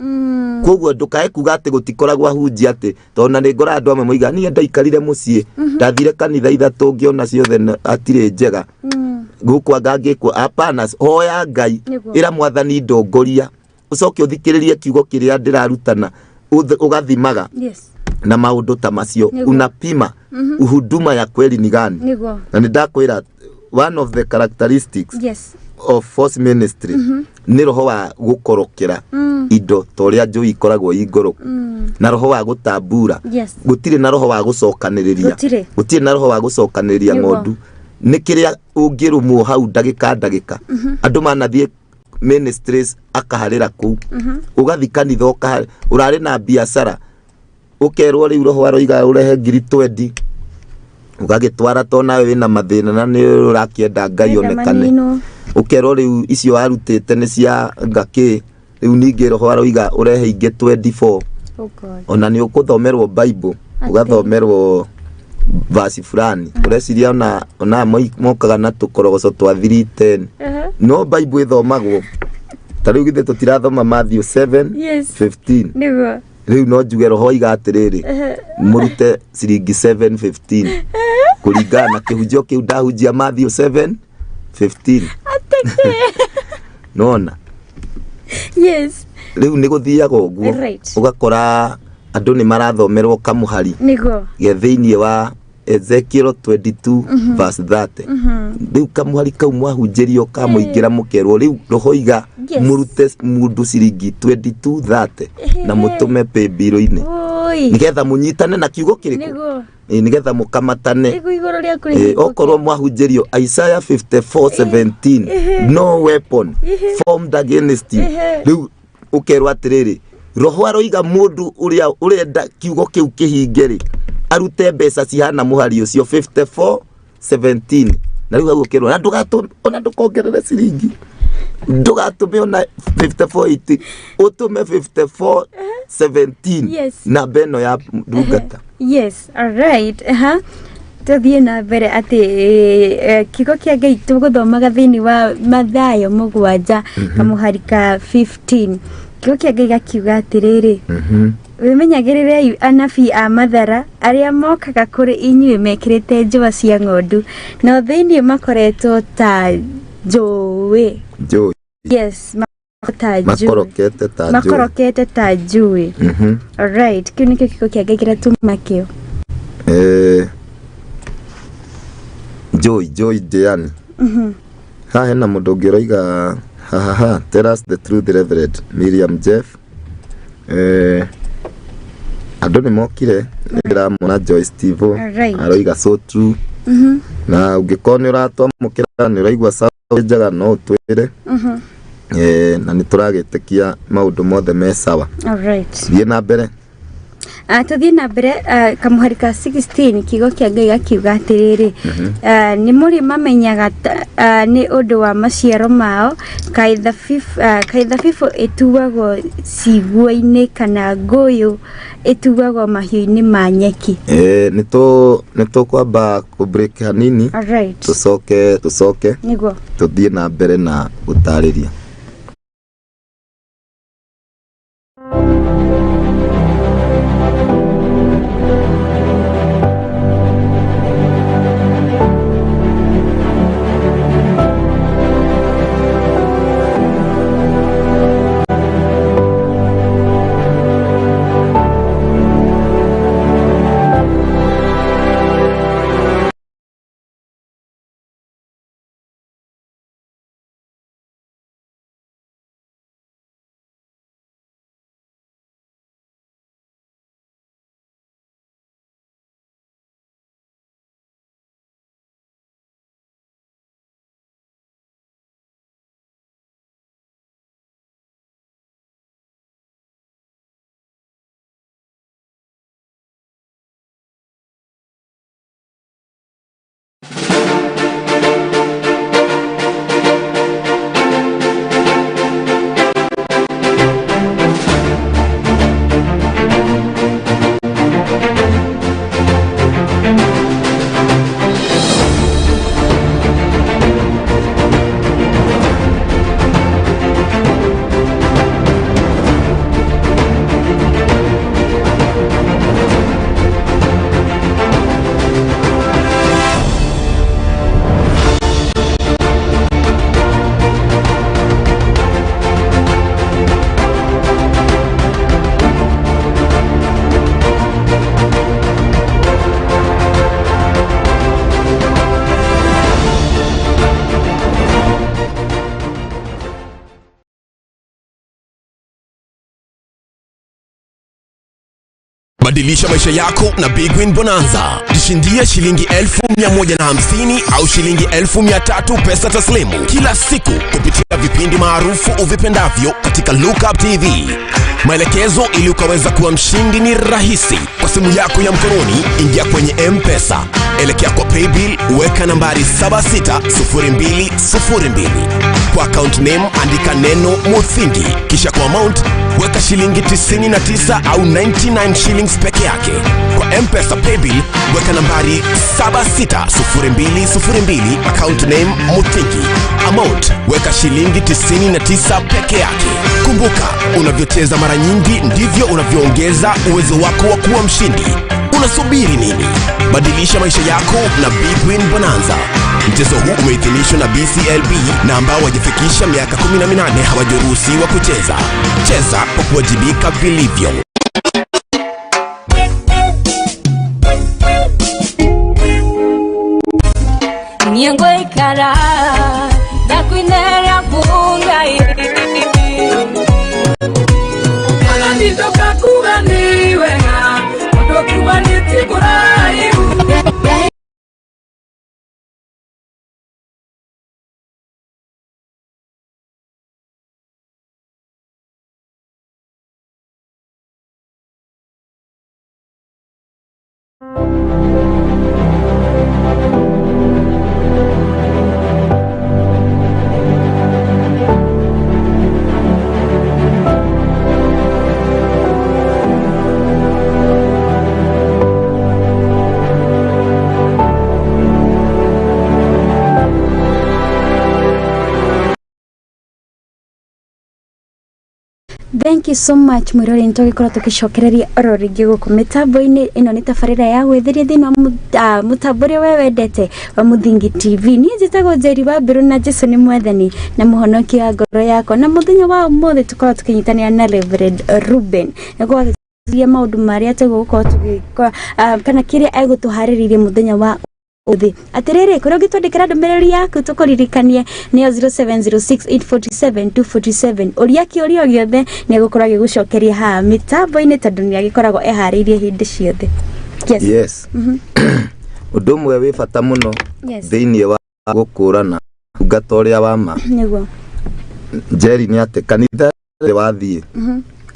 koguo ndukae kuga ati gutikoragwo ahunji ati tona ni ngora andu amwe moiga ni ndaikarire mucii ndathire kanitha ithatu ngiona ciothe atire njega gukwa ngangikwo apana hoya Ngai ira mwathani ndongoria ucoke uthikiririe kiugo kiria ndirarutana ugathimaga na maundu ta macio unapima huduma ya kweli ni gani na ndakwira one of the characteristics of false ministry ni roho wa gukorokera indo toria njui ikoragwo igoroku na roho wa gutambura gutire na roho wa gucokaniriria gutire na roho wa gucokaniriria ngondu ni kiria ungirumwo hau ndagika andu manathie ministries akaharira ku ugathi kanitha ukahari urari na biashara ukerwo ri roho aroiga urehe 20 ugagitwara to nawe wina mathina na ni urakienda Ngai onekane ukerwo ri icio arutite ni cia ngaki riu ningi roho aroiga urehe ingi 24 ona ni ukuthomerwo Bible ugathomerwo vasi fulani ureciria ona mokaga na tukorogoco twa 3:10 no Bible ithomagwo tariu githe tutirathoma Matthew 7:15 riu no njuge roho iga atiriri murute ciringi 7:15 kuringana na kihunjio kiu ndahunjia Matthew 7:15 nona riu ni guthiaga uguo ugakora andu ni marathomerwo kamuhari gethiini wa Ezekiel 22 verse 30 riu kamuhari kau mwahunjirio kamuingira mukerwo riu roho iga murute mundu ciringi 22:30 na mutume paybill-ini nigetha munyitane na kiugo kiriku nigetha mukamatane okorwo mwahunjirio Isaiah 54:17 no weapon formed against you riu ukerwo atiriri roho aroiga mundu uria urenda kiugo kiu kihingeri arute mbeca cihana muhari ucio 54:17 na riu agukirwo na ndukongerere ciringi ndugatume ona 54:80 utume 54:17 na beno ya ndungata alright tuthie na mbere ati kiugo kia Ngai tuguthomaga thiini wa Mathayo 7 kamuhari ka 15 kiugo kia Ngai gakiuga atiriri wimenyagirire anabii a mathara aria mokaga kuri inyuĩ mekirite njũa cia ng'ondu no thiini makoretwo ta njũĩ makorokete ta njui. Alright, kiu nikio kiko kiagekira tumakio. Joy Diane. Ha hena mundu ngiroiga tell us the truth Reverend Miriam Jeff. Andu ni mokire ngira mona Joy Steve aroiga so true. Na ungikoni uratwamukira ni uraigwa sawa njaga no twire. Na nituragetekia maundu mothe me sawa. Alright. Thie na mbere. Tuthie na mbere kamuharika 16 kigo kia Ngai akiuga atiriri ni muri mamenyaga ni undu wa maciaro mao kaitha fifo etuwagwo ciguo-ini kana nguyu etuwagwo mahiu-ini ma nyeki. Nito kwamba ku break hanini. Alright. Tucoke niguo tuthie na mbere na gutariria. Badilisha maisha yako na Big Win Bonanza. Jishindie shilingi 1,150 au shilingi 1,300 pesa taslimu kila siku kupitia vipindi maarufu uvipendavyo katika Lookup TV. Maelekezo ili ukaweza kuwa mshindi ni rahisi. Kwa simu yako ya mkononi, ingia kwenye M-Pesa, elekea kwa Paybill, weka nambari 760202. Kwa account name andika neno Muthingi, kisha kwa amount weka shilingi 99 au 99 shillings peke yake. Kwa M-Pesa Paybill weka nambari 760202, account name Muthingi, amount weka shilingi 99 peke yake. Kumbuka, unavyocheza mara nyingi ndivyo unavyoongeza uwezo wako wa kuwa mshindi. Unasubiri nini? Badilisha maisha yako na Big Win Bonanza. Mchezo huu umeidhinishwa na BCLB na ambao wajifikisha miaka 18 hawajaruhusiwa kucheza. Cheza kwa kuwajibika vilivyo. Nyengwe kara da kwinera bungai kana nitoka kuganiwe na kutokuwa nitikurai. Thank you so much mwirori ntogikora tukicokereria oro ringi guku mitambo-ini ino ni tabarira ya gwitheria thini wa mutambo uria we wendete wa Muthingi TV. Ni njitagwo Njeri Wa Mbiru na Jesu ni mwathani na muhonokia wa ngoro yako, na muthenya wa umuthi tukorwo tukinyitania na Rev Reuben niguo agithia maundu maria tugukorwo tugikora kana kiria egutuhariririe muthenya wa uthi. Atiriri kuria ngitwandikira ndumiriri yaku tukuririkanie ni 0706847247 uria kiuria giothe ni gukorwo gigucokeria ha mitambo-ini tondu ni agikoragwo ehariirie hindi ciothe. Yes. Undu mwe wi bata muno thiini wa gukurana ngata uria wa ma niguo Njeri ni ate kanitha wathie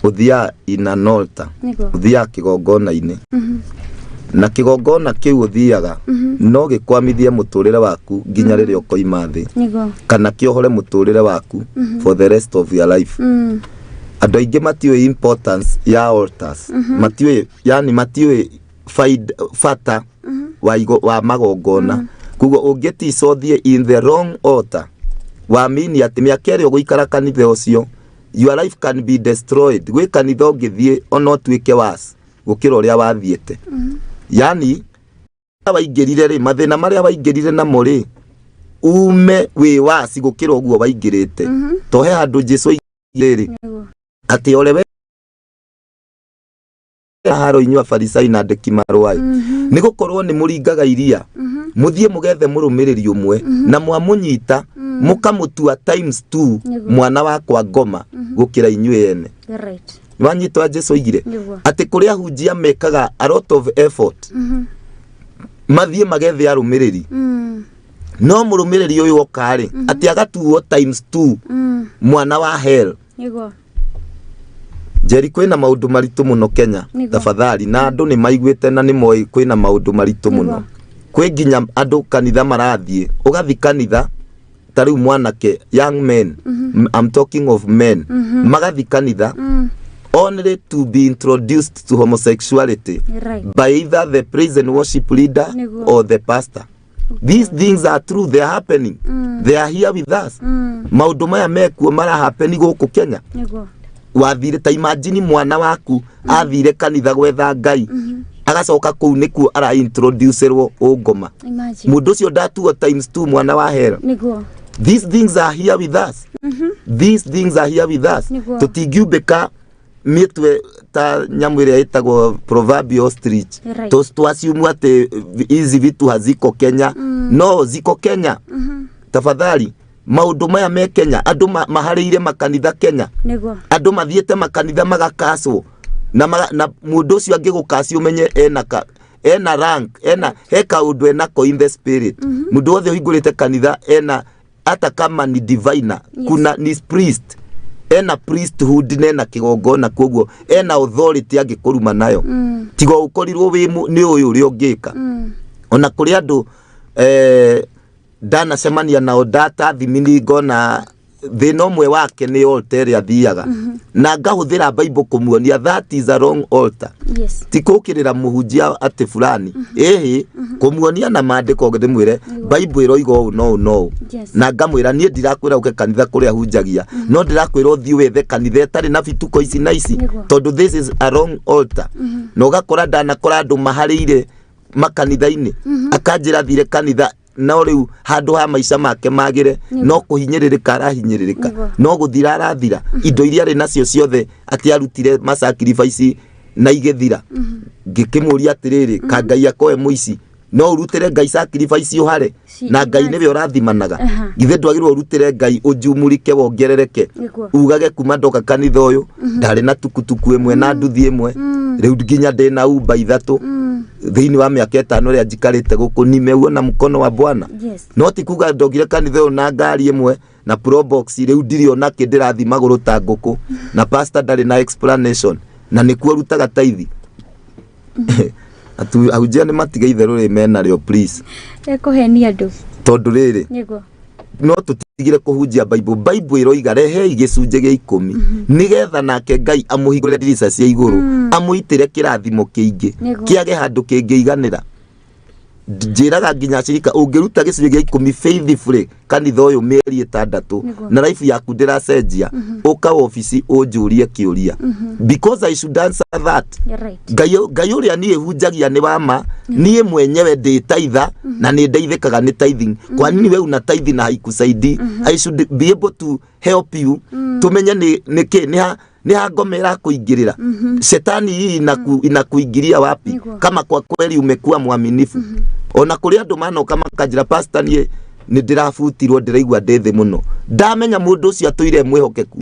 uthia ina nolta uthia kigongona-ini na kigongona kiu uthiaga no gikwamithie muturire waku nginya riria ukoima thi kana kiohore muturire waku for the rest of your life. Andu aingi matiwe importance ya altars, matiwe yani matiwe fata wa magongona. Kugo ungeti sothie in the wrong altar wa mini ati miakere uguikara kanitha ucio, your life can be destroyed. Gwe kanitha ungithie ono twike was gukira uria wathiete. Yani abaingirire ri mathina maria baingirire na muri ume wi wasi gukira uguo baingirite tohe handu Jesu iri ati orewe haro inywa farisai na ndeki marwai ni gukorwo ni muringaga iria muthie mugethe murumiriri umwe na mwamunyita mukamutua times 2 mwana wakwa ngoma gukira inywe ene. Wanyitwa Jesu igire ati kuria hunjia mekaga a lot of effort mathie magethe arumiriri no murumiriri uyu okari ati agatuo times 2 mwana wa hell. Njeri kwina maundu maritu muno Kenya tafadhali, na andu ni maiguite na ni moi kwina maundu maritu muno. Kwi nginya andu kanitha marathie ugathi kanitha tariu mwanake young men, I'm talking of men, magathi kanitha only to be introduced to homosexuality by either the praise and worship leader or the pastor. These things are true, they are happening. They are here with us. Maundu maya mekuo mara happen guku Kenya. Wathire ta imagine mwana waku athire kanitha gwetha Ngai agacoka kuu nikuo ara introducerwo ungoma. Mundu ucio ndatuo times 2 mwana wa hell. These things are here with us. These things are here with us. Tutingiumbika mitwe ta nyamu iria itagwo proverbial ostrich twasiumu ati hizi vitu haziko Kenya. No, ziko Kenya. Tafadhali maundu maya me Kenya, andu maharĩire makanitha Kenya, andu mathiete makanitha magakaswo na mundu ucio angigukasi umenye ena rank, heka undu enako in the spirit. Mundu wothe uhingurite kanitha hata kama ni diviner, kuna ni priest, ena priesthood nena kigongona, koguo ena authority angikuruma nayo. Tigo ukorirwo wi ni uyu uri ungika ona kuri andu dana semania na odata thimini gona thina umwe wake ni altar ya thiaga na ngahuthira Bible kumuonia that is a wrong altar. Tikukirira muhunjia ati fulani kumuonia na maandiko ngimwire Bible iroigo no na ngamwira nie ndirakwira uke kanitha kuria hunjagia no ndirakwira uthii wethe kanitha etari na bituko ici na ici tondu this is a wrong altar. No gakora dana kora andu maharĩire makanitha-ini akanjira thire kanitha no riu handu ha maisha make magire no kuhinyiririka arahinyiririka no guthira arathira indo iria ari nacio ciothe ati arutire ma sacrifice na igethira. Ngikimuria atiriri ka Ngai akoe muici no urutire Ngai sacrifice uhare na Ngai niwe urathimanaga. Githe ndwagirwo urutire Ngai ujumurike wongerereke ugage kuma ndoka kanitha uyu ndari na tukutuku imwe na nduthi imwe riu nginya ndina uba ithatu thiini wa miaka 5 ria njikarite guku nimeuona mkono wa Bwana. No ti kuga ndogire kanitha uyu na ngari imwe na probox riu ndiriona kindirathi maguru ta nguku na pastor ndari na explanation na nikuo rutaga taithi. Atu ahujia ni matiga itheru ri mena rio please ekuhenia andu tondu riri no tutigire kuhunjia Bible iroiga rehe igicunje gia 10 nigetha nake Ngai amuhingurire dirisa cia iguru amuitire kirathimo kiingi kiage handu kingiiganira. njiraga nginya cirika ungiruta gicunjĩ gĩa 10 faithfully kanitha ũyũ mĩeri 6 na life yaku ndĩracenjia ũka ofici ũnjũrie kĩũria because I should answer that. Ngai ũrĩa niĩ hunjagia nĩ wama, niĩ mwenyewe ndĩ taitha na nĩ ndeithĩkaga nĩ tithing. Kwa nini wewe una tithe na haikusaidii? I should be able to help you tumenye nĩ ha ngome ĩrakũingĩrĩra. Shetani hii inakuingilia wapi kama kwa kweli umekuwa mwaminifu? Ona kũrĩ andũ manoka makanjĩra pastor niĩ nĩ ndĩrabutirwo ndĩraigua ndĩthĩ mũno. Ndamenya mũndũ ũcio atũire mwĩhokeku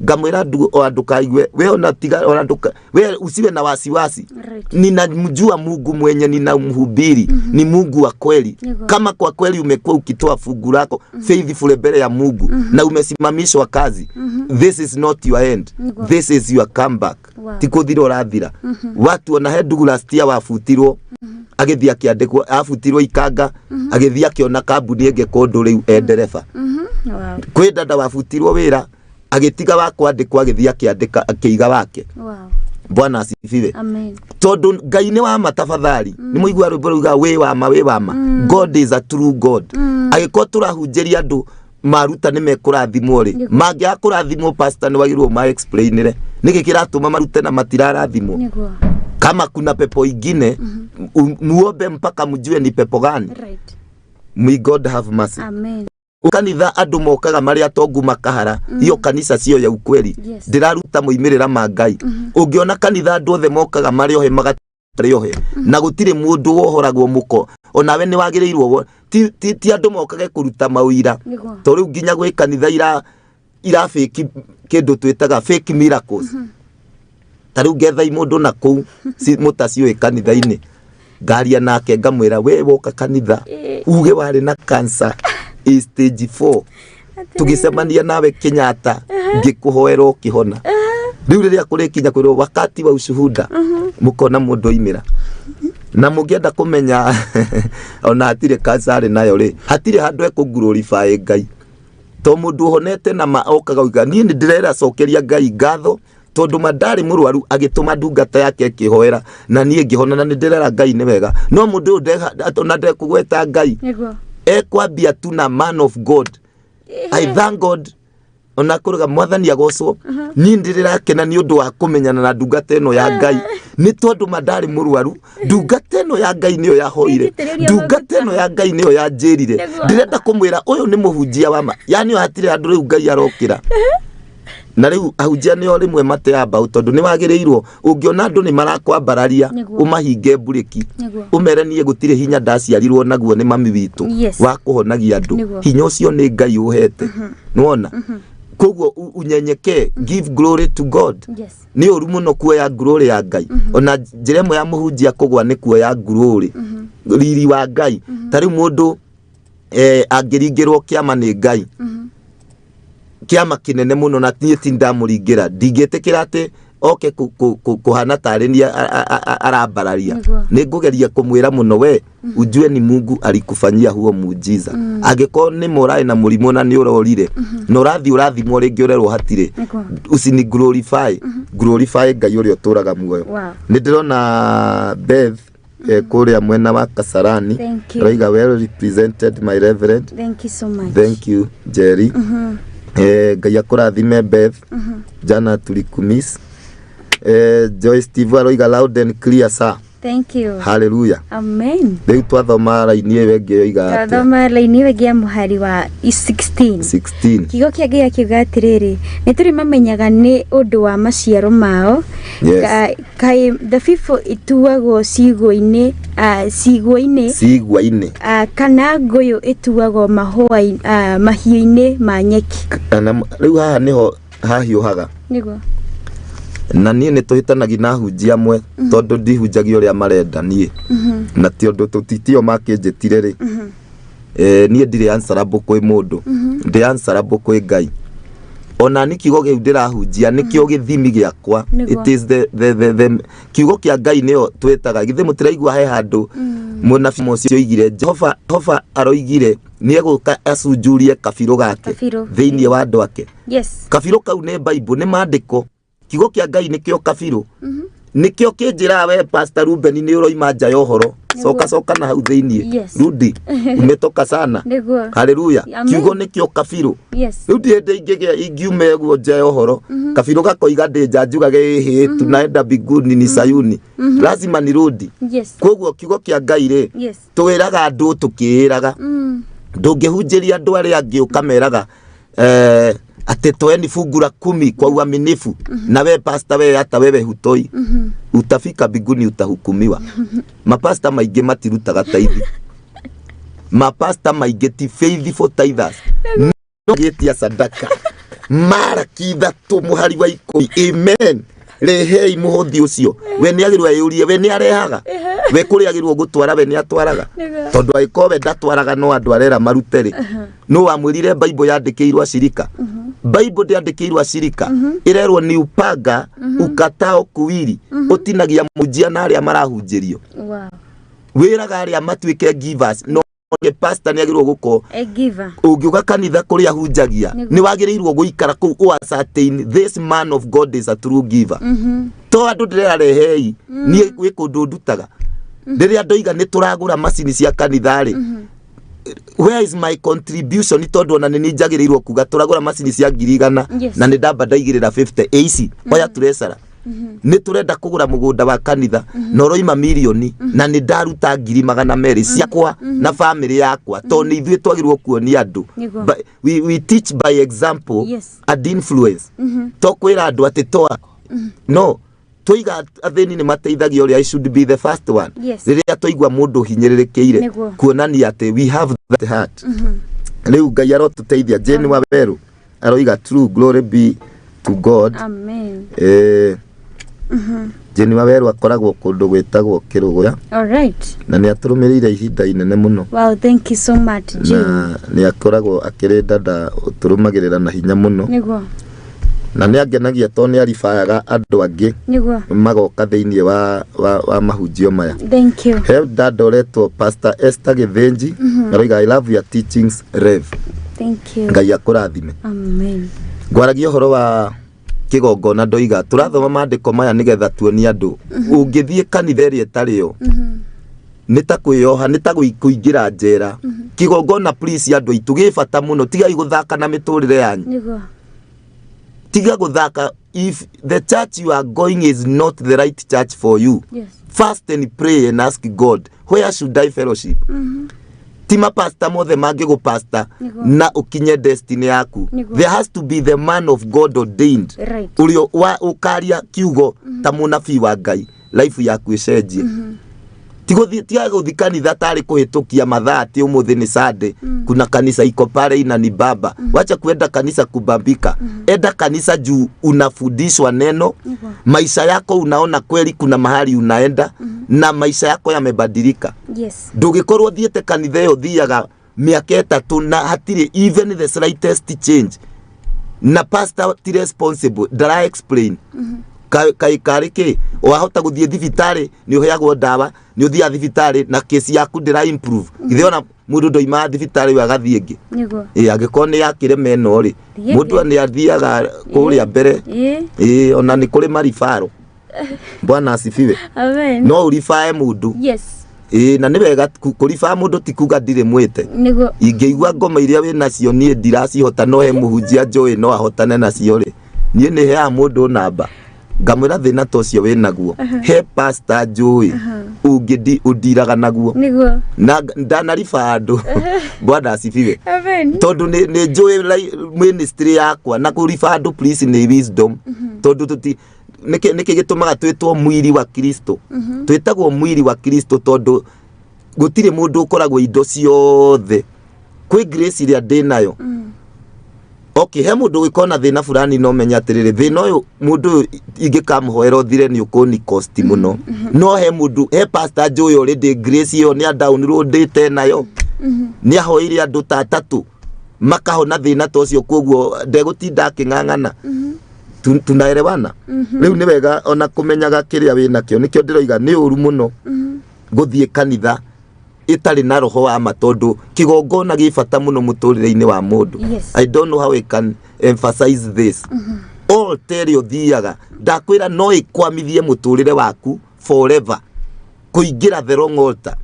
ngamwĩra andũ kaigwe we ona tiga ona we usiwe na wasiwasi. Ninamjua Mungu mwenye ninamhubiri ni Mungu wa kweli. Kama kwa kweli umekuwa ukitoa fungu lako faithful mbele ya Mungu na umesimamishwa kazi, this is not your end, this is your comeback. Tikuthira ũrathira. Watu ona Douglas tia wafutirwo agithia akiandikwo afutirwo ikanga agithia akiona kambuni ĩngĩ kũndũ rĩu endereba. Kwĩ dada wafutirwo wĩra agitiga wa kwandikwa agithia akiandika akiiga wake. Bwana asifiwe. Amen. Tondu Ngai nĩ wa matafadhali nĩ mũigua rwĩmbo ruga we wama God is a true God. Agĩkorwo tũrahunjĩria andũ maruta nĩ mekũrathimwo rĩ, mangĩaga kũrathimwo pastor nĩ wagĩrĩirwo ma explainire nĩkĩ kĩratũma marute na matirarathimwo. Kama kuna pepo ingine muombe mpaka mjue ni pepo gani. May God have mercy. Amen. Kanitha andũ mokaga marĩa atongu makahara, hiyo kanisa sio ya ukweli. Ndĩraruta moimĩrĩra ma Ngai. Ũngĩona kanitha andũ othe mokaga marĩ ohe magatari ohe na gũtirĩ mũndũ wohoragwo mũko, onawe nĩ wagĩrĩirwo ti andũ mokage kũruta mawĩra. To rĩu nginya gwĩ kanitha ira fake kĩndũ twĩtaga fake miracles. Tarĩu ngetha mũndũ na kũu mũtaciũĩ kanitha-inĩ ngaria nake ngamwĩra we woka kanitha uge warĩ na cancer stage 4 tugisemania nawe Kenyatta ngikuhoera ukihona. Riu riria kurikinya kwirwo wakati wa ushuhuda mukona mundu oimira na mugienda kumenya ona hatire cancer nayo ri hatire handu ekuglorify Ngai to mundu honete na maokaga uga ni ndirera cokeria Ngai ngatho tondu mandari murwaru agituma ndungata yake kihoera na nie ngihona na ndirera Ngai ni wega no mundu ona ndekugweta Ngai ekwambia tu na man of God. I thank God ona kuruga mwathani agocwo ni ndirakena ni undu wa kumenyana na ndungata eno ya Ngai ni tondu mandari murwaru ndungata eno ya Ngai niyo yahoire ndungata eno ya Ngai niyo yanjirire ndirenda kumwira uyu ni muhunjia wa yani hatire andu riu Ngai arokira na riu ahunjia ni rimwe mateamba tondu ni wagiriirwo ungiona andu ni marakwambararia umahinge bureki umere nie gutire hinya ndaciarirwo naguo ni mami witu wa kuhonagia andu hinya ucio ni Ngai uhete nuona koguo unyenyeke give glory to God. Ni uru muno kuoya glory ya Ngai ona njiremo ya muhunjia kugwa ni kuoya glory riri wa Ngai tari mundu angiringirwo kiama ni Ngai kiama kinene muno na niĩ ti ndamuringira ndingĩtĩkĩra ati oke kuhana tare ni arambararia ni ngugeria kumwira muno we ujue ni Mungu alikufanyia huo muujiza angĩkorwo ni morai na mũrimũ na ni urorire no urathimwo ringi urerwo hatire usini glorify Ngai ũrĩa ũtũraga muoyo. Ni ndirona Beth kuria mwena wa Kasarani roiga well represented my reverend. Thank you so much. Thank you Njeri. Ngai akũrathime Beth jana tulikumiss. Joyce Steve aroiga loud and clear sir. Thank you. Hallelujah. Amen. Riu twathoma raini wenge yoiga ati twathoma raini wenge muhari wa 16 kigo kia Ngai akiuga atiriri ni turi mamenyaga ni undu wa maciaro mao kai the people ituagwo cigwo-ini kana ngoyo ituagwo mahoi mahiu-ini ma nyeki riu haha niho hahiuhaga niguo na niĩ nĩtũhĩtanagia na hunjia amwe tondu ndihunjagia ũrĩa marenda niĩ na ti ũndũ tũtitio makĩnjĩtire rĩ niĩ ndirĩ answerable kwĩ mũndũ ndĩ answerable kwĩ Ngai ona ni kiugo gĩu ndĩrahunjia nĩkĩo gĩthimi gĩakwa it is the kiugo kĩa Ngai nĩyo twĩtaga githĩ mũtiraigua he handũ mũnabii mũcio oigire Jehova aroigire nĩ egũka acunjurie kabirũ gake thĩinĩ wa andũ ake kabirũ kau nĩ Bible nĩ maandĩko kiugo kia Ngai nikio kabirũ nikio kinjira we Pastor Ruben ni uroima nja ya uhoro soka na hau thiini Yes. rudi umetoka sana Niguo. haleluya Amen. kiugo nikio kabiru Yes. rudi hende ingege ingiume guo nje ohoro kabiru gakoiga ndinja njugage he tunaenda biguni ni sayuni lazima ni rudi Yes. koguo kiugo kia Ngai ri Yes. twiraga andu tukiraga ndungihunjiria andu aria angi ukameraga ate toeni fungu la 10 kwa uaminifu na we pastor we hata wewe hutoi utafika biguni utahukumiwa mapasta maige matirutaga taithi mapasta maige ti faithful tithers no getia sadaka mara kithatu muhari wa ikumi amen rehei muhothi ucio we ni agirwa yurie we ni arehaga we kuri agirwo gutwara we ni atwaraga tondu aikowe ndatwaraga no andu arera maruteri no amwirire Bible yandikirwo ashirika Bible ndiandikirwo ashirika irerwo ni upanga ukatao kuwili utinagia mujia na aria marahunjirio Wow. wiraga aria matwike givers no ke pastor ni agirwo guko A giver. ungiuga kanitha kuri ahunjagia ni wagirirwo guikara ku o certain this man of God is a true giver to andu ndira rehei ni gwikundu ndutaga ndiria ndoiga ni turagura macini cia kanitha ri where is my contribution ni tondu ona ni njagirirwo kuga turagura macini cia 100 na ni ndamba ndaigirira 50 AC oya turesara ni turenda kugura mugunda wa kanitha no roima milioni na ni ndaruta 200,000 ciakwa na family yakwa to ni ithuĩ twagirwo kuonia andu we teach by example and influence to kwira andu ati toa no toiga atheni ni mateithagia uri I should be the first one riria toigwa mundu hinyirirekeire kuonania ati we have that heart riu Ngai arotuteithia Njeri Wa Mbiru aroiga true glory be to God. Amen. Njeri Wa Mbiru akoragwo kundu gwitagwo Kiruguya. All right. Na ni aturumirire ihinda inene muno. Wow, thank you so much, Njeri. Na ni akoragwo akirenda da uturumagirira na hinya muno. Niguo. Na ni agenagia to ni arifayaga andu angi. Niguo. Magoka thiini wa mahunjio maya. Thank you. Have dad oretwo Pastor Esther Githinji. Aroiga I love your teachings Rev. Thank you. Ngai akurathime. Amen. Gwaragia horo wa kigongona ndoiga turathoma mandiko maya nigetha tuonie andu ungithie kanitha ri etario nita kuyoha nita kuingira njera kigongona please andu itu gifata muno tiga iguthaka na miturire yanyu Niguo. tiga guthaka if the church you are going is not the right church for you. Yes. Fast and pray and ask God where should I fellowship. Tima pastor mothe mangi go pastor na ukinye destiny yaku. There has to be the man of God ordained. Right. Ulio wa ukaria kiugo ta munabii wa Ngai life yaku icenjie. Tiga guthikanitha tari kuhitukia mathaa ati umuthi ni Sunday kuna kanisa iko pale ina ni baba wacha kuenda kanisa kubambika enda kanisa juu unafundishwa neno maisha yako unaona kweli kuna mahali unaenda na maisha yako yamebadilika. Yes. Ndugikorwo thiete kanitha yo thiaga miaka 3 na hatire even the slightest change na pastor ti responsible dara explain kai karike wahota guthie thibitari ni uheagwo ndawa ni uthia thibitari na kesi yaku ndira improve ithiona mundu ndoima thibitari wa gathie ngi Niguo. agikone yakire meno ri mundu ni athiaga kuria mbere ona ni kuri marifaro bwana asifiwe. Amen. No urifae mundu. Yes. Na ni wega kurifa mundu ti kuga ndire mwete Niguo. ingeigua ngoma iria we nacio ni ndiracihota no he muhunjia njoi no ahotane nacio ri nie ni he mundu namba ngamwira thina tocio we naguo he pastor njui ungidi udiraga naguo Niguo. na ndanarifa andu bwana asifiwe. Amen. Tondu ni njui ministry yakwa na kurifa andu please ni wisdom tondu tuti niki gitumaga twitwo mwiri wa Kristo twitagwo mwiri wa Kristo tondu gutire mundu ukoragwo indo ciothe kwi grace iria ndinayo. Okay, he mundu wikona thina fulani no menya atiriri thina uyu mundu ingikamuhoera uthire ni ukoni cost muno no he mundu he pastor njui already grace yo ni downloadite nayo ni ahoire andu ta 3 makahona thina tocio koguo ndegutinda king'ang'ana tunaelewana. Riu ni wega ona kumenyaga kiria wina kio nikio ndiroiga ni uru muno guthie kanitha itari na roho wa matondu kigongona gifata muno muturire-ini wa mundu. I don't know how I can emphasize this. All tell you thiaga ndakwira no ikwamithie muturire waku forever kuingira the wrong altar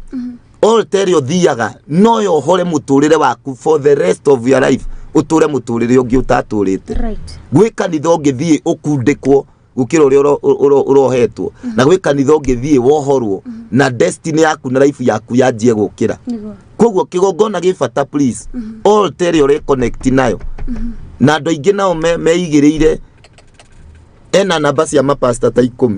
altar yo thiaga no yo hore muturire waku for the rest of your life uture muturire ungi utaturite gwi kanitha ungithie ukundikwo gukira uri urohetwo na gwi kanitha ungithie wohorwo na destiny yaku na life yaku yanjie gukira koguo kigongona gifata please altar yo reconnect nayo na andu aingi nao meigiriire ena namba cia mapasta ta 10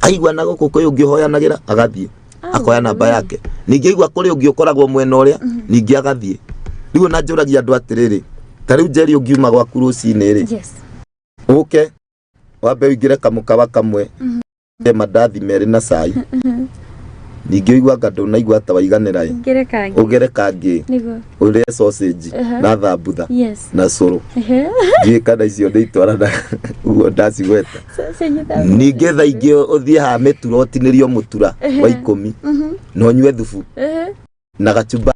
aigua na guku kwi ungi hoyanagira agathie akoya namba yake ningi aigua kuri ungi ukoragwo mwena uria ningi agathie riu na njuragia andu atiriri tariu Njeri ungiuma gwaku rucini ri uke wambe wingire kamukawa kamwe mandathi meri na cai ningi aigua ngando na igua ta waiganira ugere kangi urie sausage na thambutha na curu ngi kana icio ndi itwarana ugo ndacigweta ningi tha ingi uthie ha meturo otinirio mutura wa 10 no nywe thubu na gachumba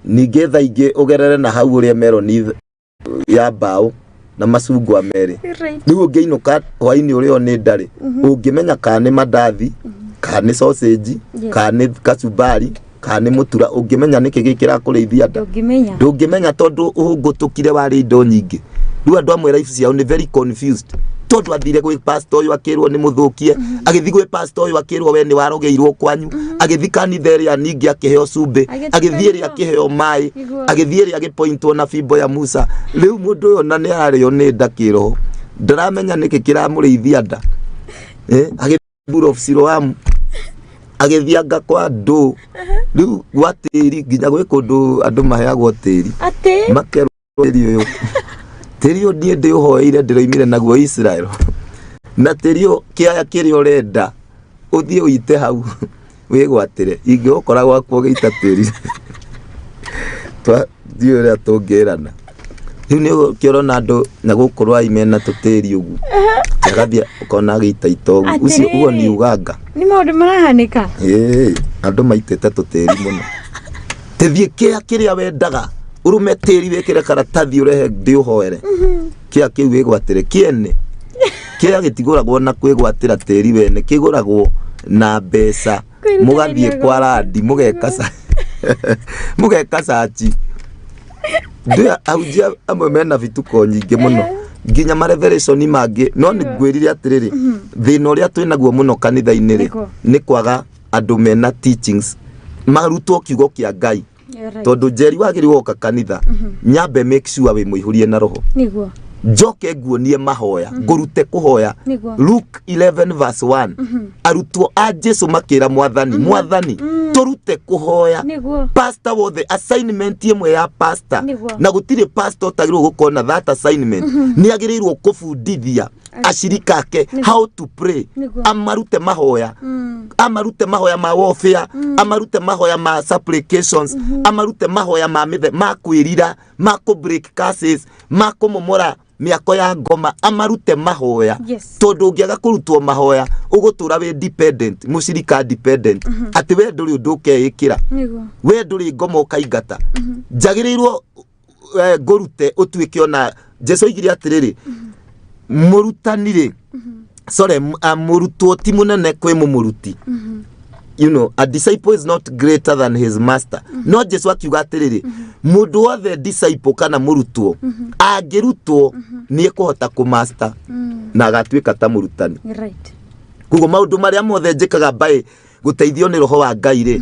ningi tha ingi ugerere na hau urie meloni ya bao na macungwa meri riu ungiinuka hwaini urio ni ndari ungimenya kana mandathi kana sausage kana kachumbari kana mutura ungimenya niki gikira kurithia nda ndungimenya tondu ugutukire wari indo nyingi riu andu amwe life ciao ni very confused tondu athire gwi pastor uyu akirwo ni muthukie agithi gwi pastor uyu akirwo we ni warogeirwo kwanyu agithi kanitha iria ningi akiheo cumbi agithi iria akiheo mai agithi iria agipointwo na fimbo ya Musa riu mundu uyu na ni ario ni ndakiro ndaramenya niki kiramurithia nda agiburo of Siloam agithianga kwa ndu riu watiri nginya gwi kundu andu maheagwo tiri makerwo tiri uyu tiri uyu nie ndi uhoeire ndiroimire naguo Israel na tiri uyu kiaya kiri urenda uthie uite hau wigwatire ingi ukora gwakwo geita tiri twa dio ria tungirana riu ni kiorona andu na gukorwa imena tutiri ugu agathia ukona geita itogu ucio ugo ni uganga ni maundu marahanika andu maitete tutiri muno tethie kia kiria wendaga urume tiri wekire karatathi urehe ndi uhoere kia kiu wigwatire kiene kia gitiguragwo na kwigwatira tiri wene kiguragwo na mbeca mugathie kwa radi mugeka sachi ndia aujia amwe mena vituko nyingi muno nginya ma revelation mangi no ni gwirire atiriri thina uria twinaguo muno kanitha-ini ri ni kwaga andu mena teachings marutwo kiugo kia Ngai tondu Njeri wagiri woka kanitha nyambe make sure we muihurie na roho niguo njoke nguonie mahoya ngurute kuhoya Luke 11 verse 1 arutwo a Jesu makira mwathani turute kuhoya pastor was the assignment imwe ya pastor na gutire pastor tagirwo gukona that assignment ni agirirwo kufundithia ashirika ake how to pray amarute mahoya ma warfare amarute mahoya ma supplications amarute mahoya ma kwirira ma ku break curses ma kumomora miako ya ngoma amarute mahoya tondu ngiaga kurutwo mahoya ugutura we dependent mushirika dependent ati we nduri unduke ikira we nduri ngoma ukaingata njagirirwo ngurute utuike ona Jesu igiri atiriri murutanire murutwo ti munene kwi mumuruti you know a disciple is not greater than his master no Jesu akiuga atiriri mundu wothe disciple kana murutwo angirutwo ni kuhota ku master na agatuika ta murutani kugo maundu maria mothe njikaga mbae guteithio ni roho wa Ngai ri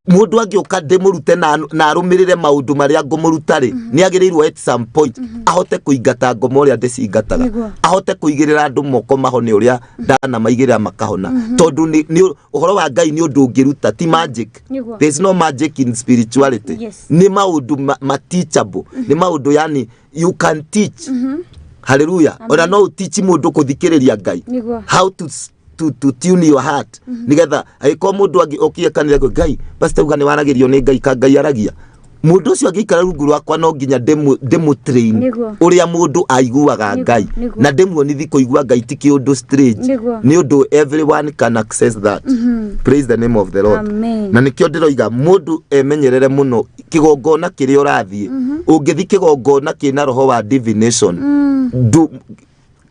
mundu angioka ndimurute na arumirire maundu maria ngumurutari ni agirirwo at some point ahote kuingata ngoma uria ndicingataga ahote kuigirira andu moko mahone uria ndana maigirira makahona tondu ni uhoro wa Ngai ni undu ungiruta ti magic there is no magic in spirituality ni maundu teachable ni maundu yani you can teach hallelujah ora no teach mundu kuthikiriria Ngai how to tune your heart nigetha aiko mundu angi okie kanira ko Ngai pastor ugane wanagirio ni Ngai ka Ngai aragia mundu ucio agikara rungu rwakwa no nginya demo train uria mundu aiguaga Ngai na demuonithi kuigua Ngai ti kiundu strange ni undu everyone can access that praise the name of the Lord na nikio ndiroiga mundu emenyerere muno kigongona kiri urathie ungithi kigongona kina roho wa divination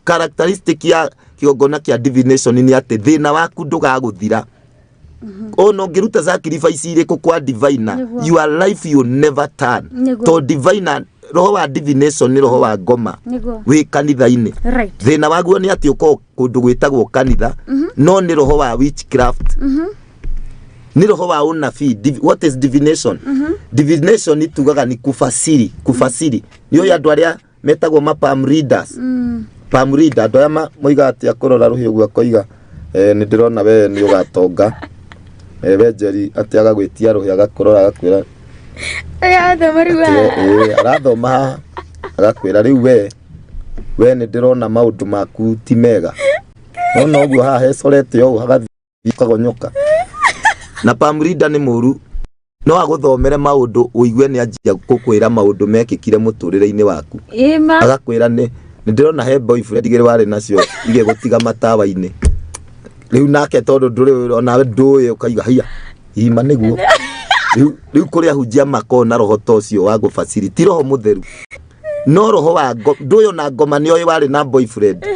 characteristic ya kiongona kia divination ni ati thina waku ndugaguthira ono ngiruta sacrifice ile kwa diviner your life will never turn to diviner roho wa divination ni roho wa ngoma wi kanitha-ini thina waguo ni ati uko kundu gwitagwo kanitha no ni roho wa witchcraft ni roho wa unabii. What is divination? Divination ni tugaga ni kufasiri niyo ya andu aria metagwo ma palm readers palm reader andu aya moiga ati akorora ruhiu gwa koiga ni ndirona we ni ugatonga we Njeri ati agagwitia ruhi agakorora agakwira thoma riu arathoma agakwira riu we ni ndirona maundu maku ti mega no uguo haha hecorete o hagathii kagonyoka na palm reader ni muru no aguthomere maundu uigue ni anjia gukwira maundu mekikire muturire-ini waku agakwira ni ndirona he boyfriend igere wari nacio ige gutiga matawa-ini riu nake tondu nduri onawe nduye ukaiga hia ima niguo riu kuria hunjia makona roho tocio wa gufacility roho mutheru no roho wa nduyo na ngoma ni oyi wari na boyfriend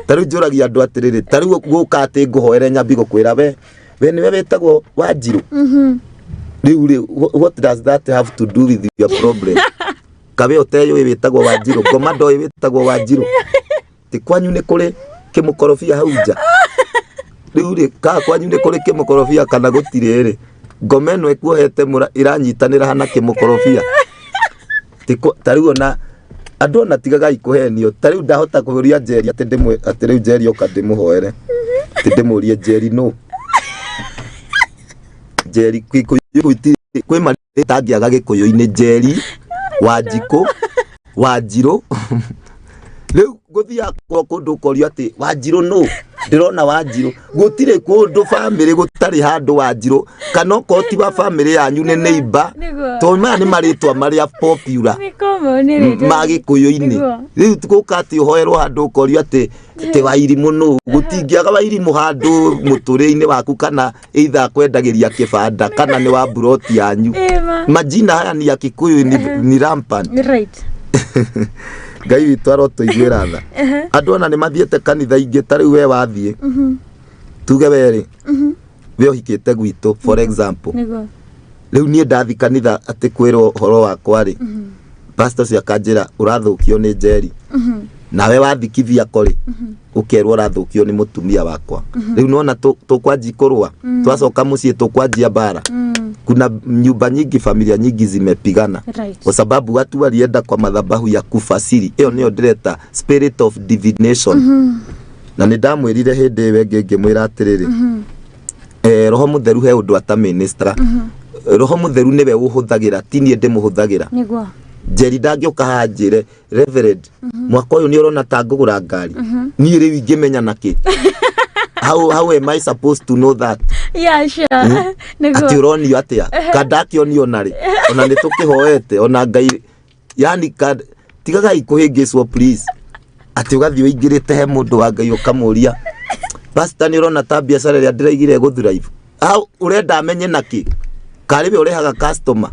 tariu njuragia andu atiriri tariu guka ati nguhoere nyambi gukwira we niwe wetagwo Wanjiru riu what does that have to do with your problem kabe oteyo wetagwo Wanjiru ngoma ndo wetagwo Wanjiru ti kwanyu ni kuri kimukorofia hauja riu ka kwanyu ni kuri kimukorofia kana gutiriri ngoma no ekuhete iranyitanira hana kimukorofia tariu ona andu na tigaga ikuhenio tariu ndahota kuhuria Njeri ati riu Njeri oka ndimuhoere ti ndimurie Njeri no Njeri kwi matangiaga gikuyu-ini Njeri Wanjiku Wanjiru riu guthia kundu korio ati Wanjiru no ndirona Wanjiru gutire kundu family gutari handu Wanjiru kana ko ti ba family yanyu ni neighbor to maya ni maritwa maria popular magikuyu-ini riu tukati uhoerwo handu korio ati wairimu no gutingiaga wairimu handu muture-ini waku kana either kwendagiria kibanda kana ni wa broti yanyu majina haya ni ya Kikuyu ni rampant Ngai witu arotuiguira tha andu ona ni mathiete kanitha ingi tari we wathie tuge weri we uhikite gwitu for example riu nie ndathi kanitha ati kwirwo horo wakwa ri pastor cia kanjira urathukio ni Njeri nawe wathikithia kori ukerwo urathukio ni mutumia wakwa riu nona tukwanji kurwa twacoka mucii tukwanjia bara kuna nyumba nyingi familia nyingi zimepigana kwa sababu watu walienda kwa madhabahu ya kufasiri hiyo niyo direta spirit of divination na nindamwirire hindi wenge ngimwira atiriri roho mutheru he undu ata ministra roho mutheru niwe uhuthagira ti nie ndimuhuthagira niguo Njeri ndangioka hanjire reverend mwaka uyu ni urona ta ngugura ngari ni riu ingimenya naki how am I supposed to know that sure ati uroni atia kadaki onari ona ni tukihoete ona Ngai yani tigaga ikuhingiswo please ati ugathio ingirite he mundu wa Ngai ukamuria pastor ni urona ta biacara ria ndiraigire guthrive how urenda amenye naki karibe urehaga customer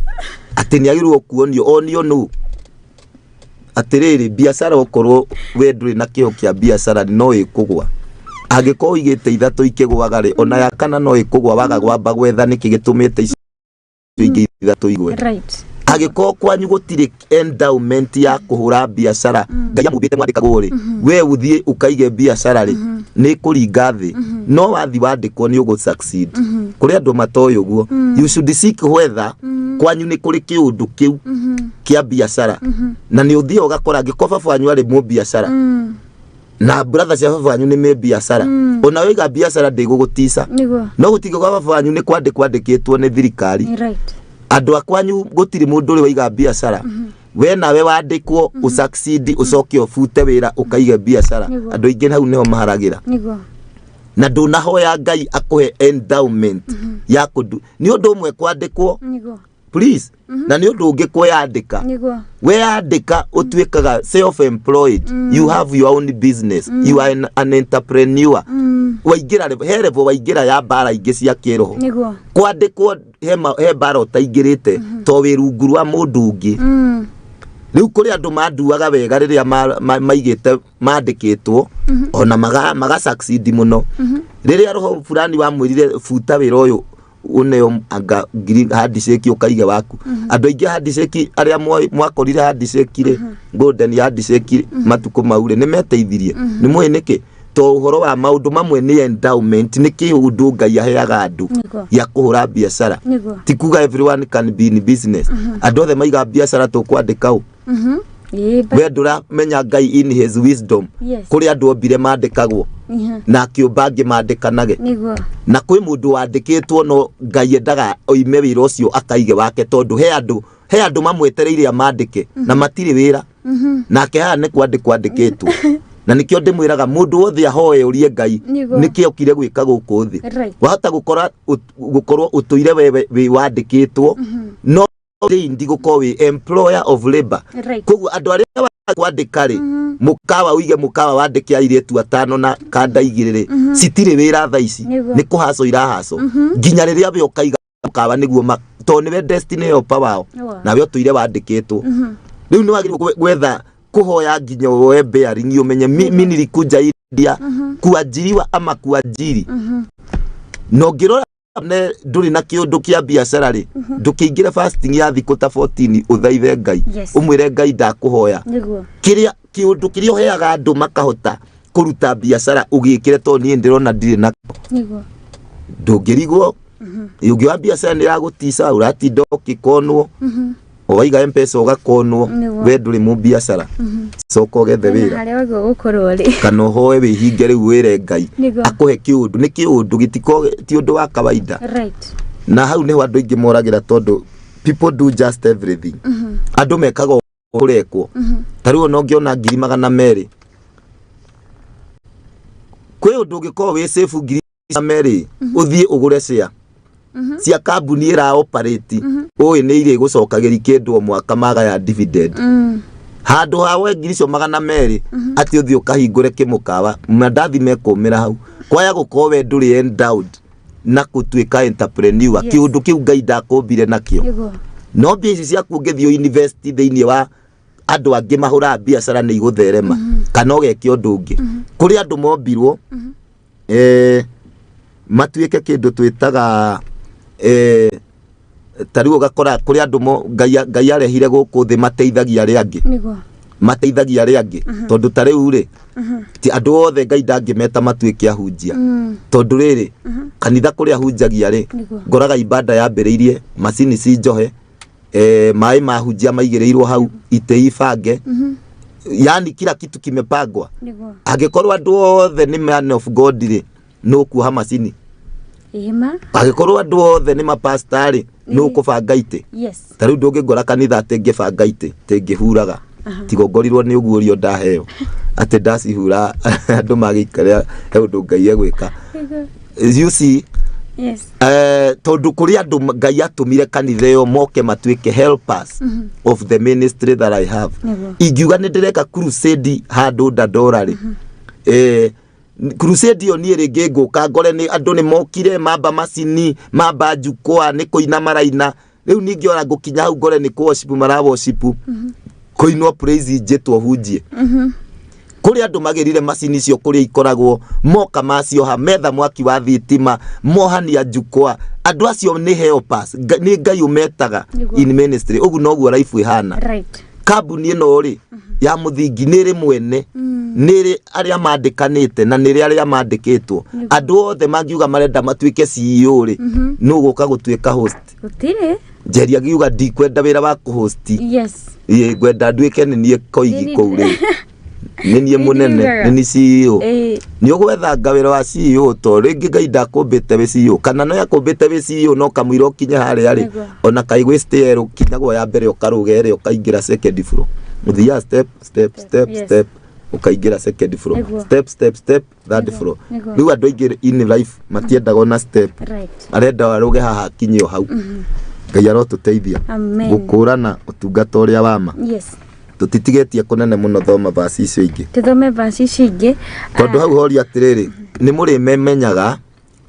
ati ni agirwo kuonio onio no atiriri biacara ukorwo we nduri na kiho kia biacara no ikugwa agiko igite ithatu ikigwaga ri ona ya kana no ikugwa waga gwamba gwetha niki gitumite icio ingi ithatu igwe agiko kwanyu gutire endowment ya kuhura biacara Ngai amubite mwandikagwo ri we uthie ukaige biacara ri ni kuringa thi no wathi wandikwo ni ugu succeed kuri andu matoyo guo you should seek whether kwanyu ni kuri kiundu kiu kia biacara na ni uthie ugakora gikofa fanyu ari mu biacara na brother cia baba wanyu ni me biacara ona wiga biacara ndigugutisa no gutiga kwa baba wanyu ni kwandikitwo ni thirikari andu akwanyu gutiri mundu uri wiga biacara we nawe wandikwo usucceed ucoke ofute wira ukaiga biacara andu ingi hau niho maharagira na ndunahoya Ngai akuhe endowment ya kundu ni undu umwe kwandikwo please na ni undu ungi kwandika we andika utwikaga self employed you have your own business you are an entrepreneur waigira herevo waigira ya bara ingi cia kiroho kwandikwo he bara utaingirite to wirungurwa mundu ungi riu kuri andu manduaga wega riria maigite mandikitwo ona maga succeed muno riria roho fulani wa mwirire futa wira uyu uneo anga green handshake ukaige waku andu aingi handshake aria mwakorire handshake ri golden handshake matuko maure ni meteithirie ni mweneke to uhoro wa maundu mamwe ni endowment ni kiundu Ngai aheaga andu ya kuhura biashara ti kuga everyone can be in business andu othe maiga biashara to kwandika u we ndura menya Ngai in his wisdom kuri andu ombire mandikagwo na kiumbangi mandikanage na kwi mundu wandikitwo no Ngai endaga oime wira ucio akaige wake tondu he andu mamwetereire amandike na matiri wira nake ha ni kwandikitwo na nikio ndimwiraga mundu wothe ahoe urie Ngai nikio kire gwika guku thi wahota gukorwo utuire we wandikitwo no ndi guko we employer of labor koguo andu aria kwandika ri mukawa uige mukawa wandike airetu atano na kanda igirire citire wira tha ici ni kuhaso irahaso nginya riria we ukaiga mukawa niguo to niwe destiny yo power na we utuire wandikitwo riu ni wagire gwetha kuhoya nginya woe bearing umenye miniri kuja India kuajiriwa ama kuajiri no ngirora ne nduri na kiundu kia biashara ri ndukiingire fasting ya thiku ta 14 uthaithe Ngai umwire Ngai ndakuhoya kiria kiundu kiria heaga andu makahota kuruta biashara ugikire to ni ndirona ndire na ndungirigwo yugi wa biashara ni ragutisa uratinda ukikonwo waiga mpesa ugakonwo we nduri mu biashara soko gethe wira haria wago gukorwo ri kana hoe wihinge riu wire Ngai akuhe kiundu ni kiundu gitiko ti undu wa kawaida na hau ne andu ingi moragira tondu people do just everything andu mekaga kurekwo tariu no ngiona 200,000 kwe undu ungiko we save 200,000 uthie ugure share cia kambuni ira operate oyi ni ire gucokagiri kindu o mwaka maga ya dividend handu hawe 200,000 ati uthio kahingure kimukawa mandathi mekumira hau kwaya guko we nduri endowed na kutuika entrepreneur kiundu kiu Ngai ndakumbire nakio no bici cia kungithio university thiini wa andu angi mahura biashara ni igutherema kana ugekio ndungi kuri andu mombirwo matuike kindu twitaga tariu gakora kuri andu Ngai arehire guku thi mateithagia aria angi tondu tariu ri ti andu othe Ngai ndangimeta matuike ahunjia tondu riri kanitha kuri ahunjagia ri ngoraga ibada yambiriirie macini ci njohe mai mahunjia maigireirwo hau ite ibange yani kila kitu kimepangwa agikorwo andu othe ni man of God ri no kuha macini agikorwo andu othe ni mapastari no kubanga ite tariu ndungigora kanitha atingibanga ite tingihuraga tigongorirwo ni uguurio ndaheo ati ndacihura andu magikaria he undu Ngai egwika you see tondu kuri andu Ngai atumire kanitha yo moke matuike helpers of the ministry that I have ingiuga ni ndireka crusade handu ndandorari crusade yo ni ringi nguka ngore ni andu ni mokire mamba macini mamba njukwa ni kuina maraina riu ningi ora ngukinya hau ngore ni worship mara worship kuinwa praise jetwo hunjie kuri andu magirire macini cio kuri ikoragwo moka macio ha metha mwaki wa thitima mohania njukwa andu acio ni helpers ni Ngai umetaga in ministry ugu noguo life ihana kambuni ino ri ya Muthingi niri mwene niri aria mandikanite na niri aria mandikitwo andu othe mangiuga marenda matuike CEO ri no guka gutuika host gutire Njeri agiuga ndikwenda wira wa kuhost ye gwenda nduike ni nie koigi koure ni munene ni CEO ni ugwetha ngawira wa CEO to ringi Ngai ndakumbite we CEO kana no yakumbite we CEO no kamwiro kinya haria ri ona kaigwe stair kinyagwo ya mbere ukarugere ukaingira second floor muthia step ukaingira second floor step third floor riu andu aingire in life matiendaga na step arenda waruge haha kinyo hau Ngai arotuteithia gukurana utungata uria wama tutitigetie kunene muno thoma verse icio ingi tuthome verse icio ingi tondu hau hori atiriri ni muri memenyaga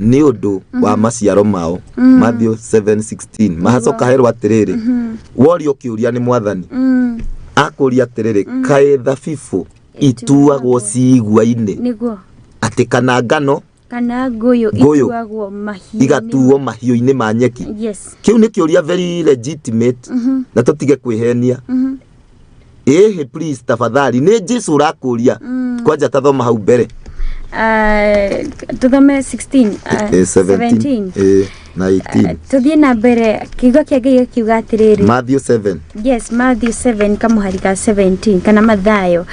ni undu wa maciaro mao Matthew 7:16 mahacoka herwa atiriri wori ukiuria ni mwathani akũria atiriri kae thabibu ituagwo ciigua-inĩ niguo ati kana ngano kana nguyu ituagwo mahiũ igatuo mahiũ-inĩ ma nyeki. Yes. Kiu nĩ kĩũria very legitimate na tutige kwĩhenia. Please tafadhali nĩ Jesu ũrakũria kwanja tathoma hau mbere. Tuthome 16 17 19 tuthie na mbere kiugo kĩa Ngai kiuga atiriri Matthew 7. Yes, Matthew 7 kamuhari ka 17 kana Mathayo.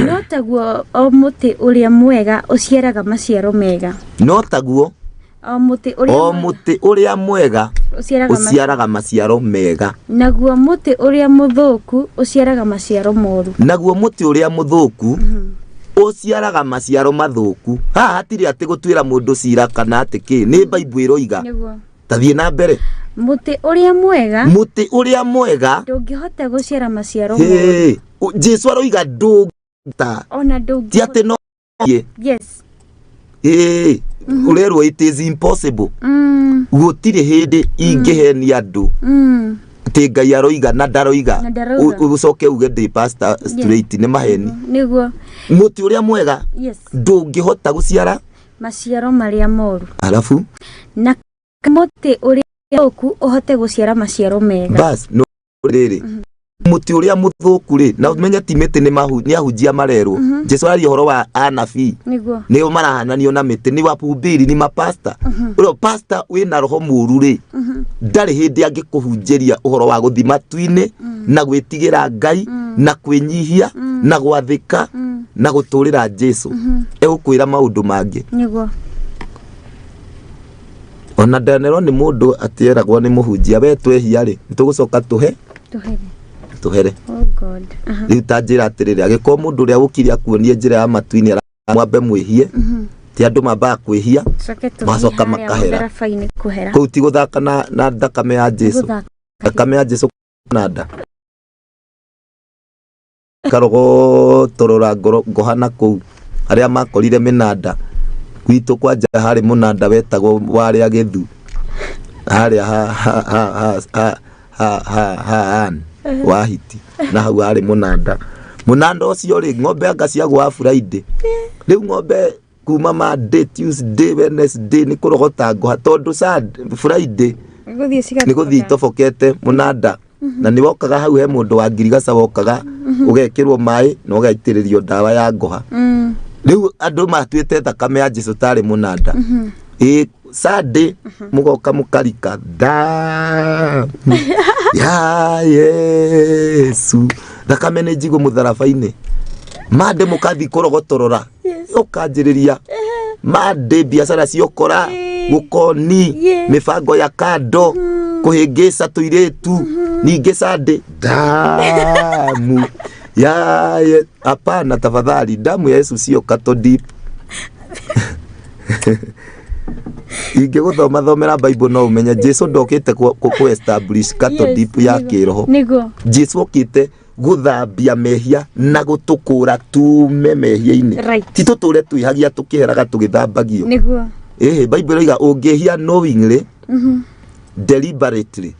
No taguo o muti uria mwega uciaraga maciaro mega. No taguo o muti uria mwega uciaraga maciaro mega. Naguo muti uria muthuku uciaraga maciaro moru. Naguo muti uria muthuku uciaraga maciaro mathuku. Haha hatiri ati gutwira mundu cira kana ati ki ni Bible iroiga. Tathie na mbere. Muti uria mwega ndungihota guciara maciaro moru. Jesu aroiga ndungita ona ndungi ti ati no. Yes. Urerwo it is impossible. Gutire hindi ingihenia andu. Ati Ngai aroiga na ndaroiga ucoke uge ndi pastor straight ni maheni. Niguo muti uria mwega ndungihota guciara maciaro maria moru. Alafu na muti uria muthuku uhote guciara maciaro mega. Bas no riri muti uria muthuku ri na umenya ti miti ni ahunjia marerwo. Jesu ari horo wa anabii niguo nio marahananio na miti ni wapumbiri ni mapasta. Uro pastor wina roho muru ri ndari hindi angikuhunjeria uhoro wa guthima twine na gwitigira Ngai na kwinyihia na gwathika na guturira Jesu egukwira maundu mangi niguo. Ona ndanero ni mundu atieragwo ni muhunjia we twehia ri tugucoka tuhere. Oh God. Riu tanjira atiriri agiko mundu uria gukiria kuonie njira ya matwini mwambe mwihie ti andu mamba kwihia macoka makahera kuu ti guthaka na thakame ya Jesu. Thakame ya Jesu na nda karogo torora ngohana kuu aria makorire minanda gwitu kwanja hari munanda wetagwo waria githu haria wahiti na hau hari munanda ucio ri ng'ombe anga ciagwa Friday. Riu ng'ombe kuma Monday, Tuesday, Wednesday ni kurogota ngoha tondu Friday ni guthii tofokete munanda na ni wokaga hau he mundu wa ngirigaca wokaga ugekirwo mai na ugaitiririo dawa ya ngoha. Riu andu matwite thakame ya Jesu tari munanda. Sunday mugoka mukarika da ya Yesu thakame ni njigo mutharabaini. Mande mukathi kurogotorora ukanjiriria mande biacara ciokora gukoni mibango ya kando kuhingisa tuiretu ninge Sunday damu ya hapana tafadhali damu ya Yesu sio kato deep. Inge guthoma thomera Bible no umenya Jesu ndokite ku establish kato deep ya kiroho. Jesu okite guthambia mehia na gutukura tume mehia-ini ti tuture twihagia tukiheraga tugithambagio. Bible iga ungihia knowingly deliberately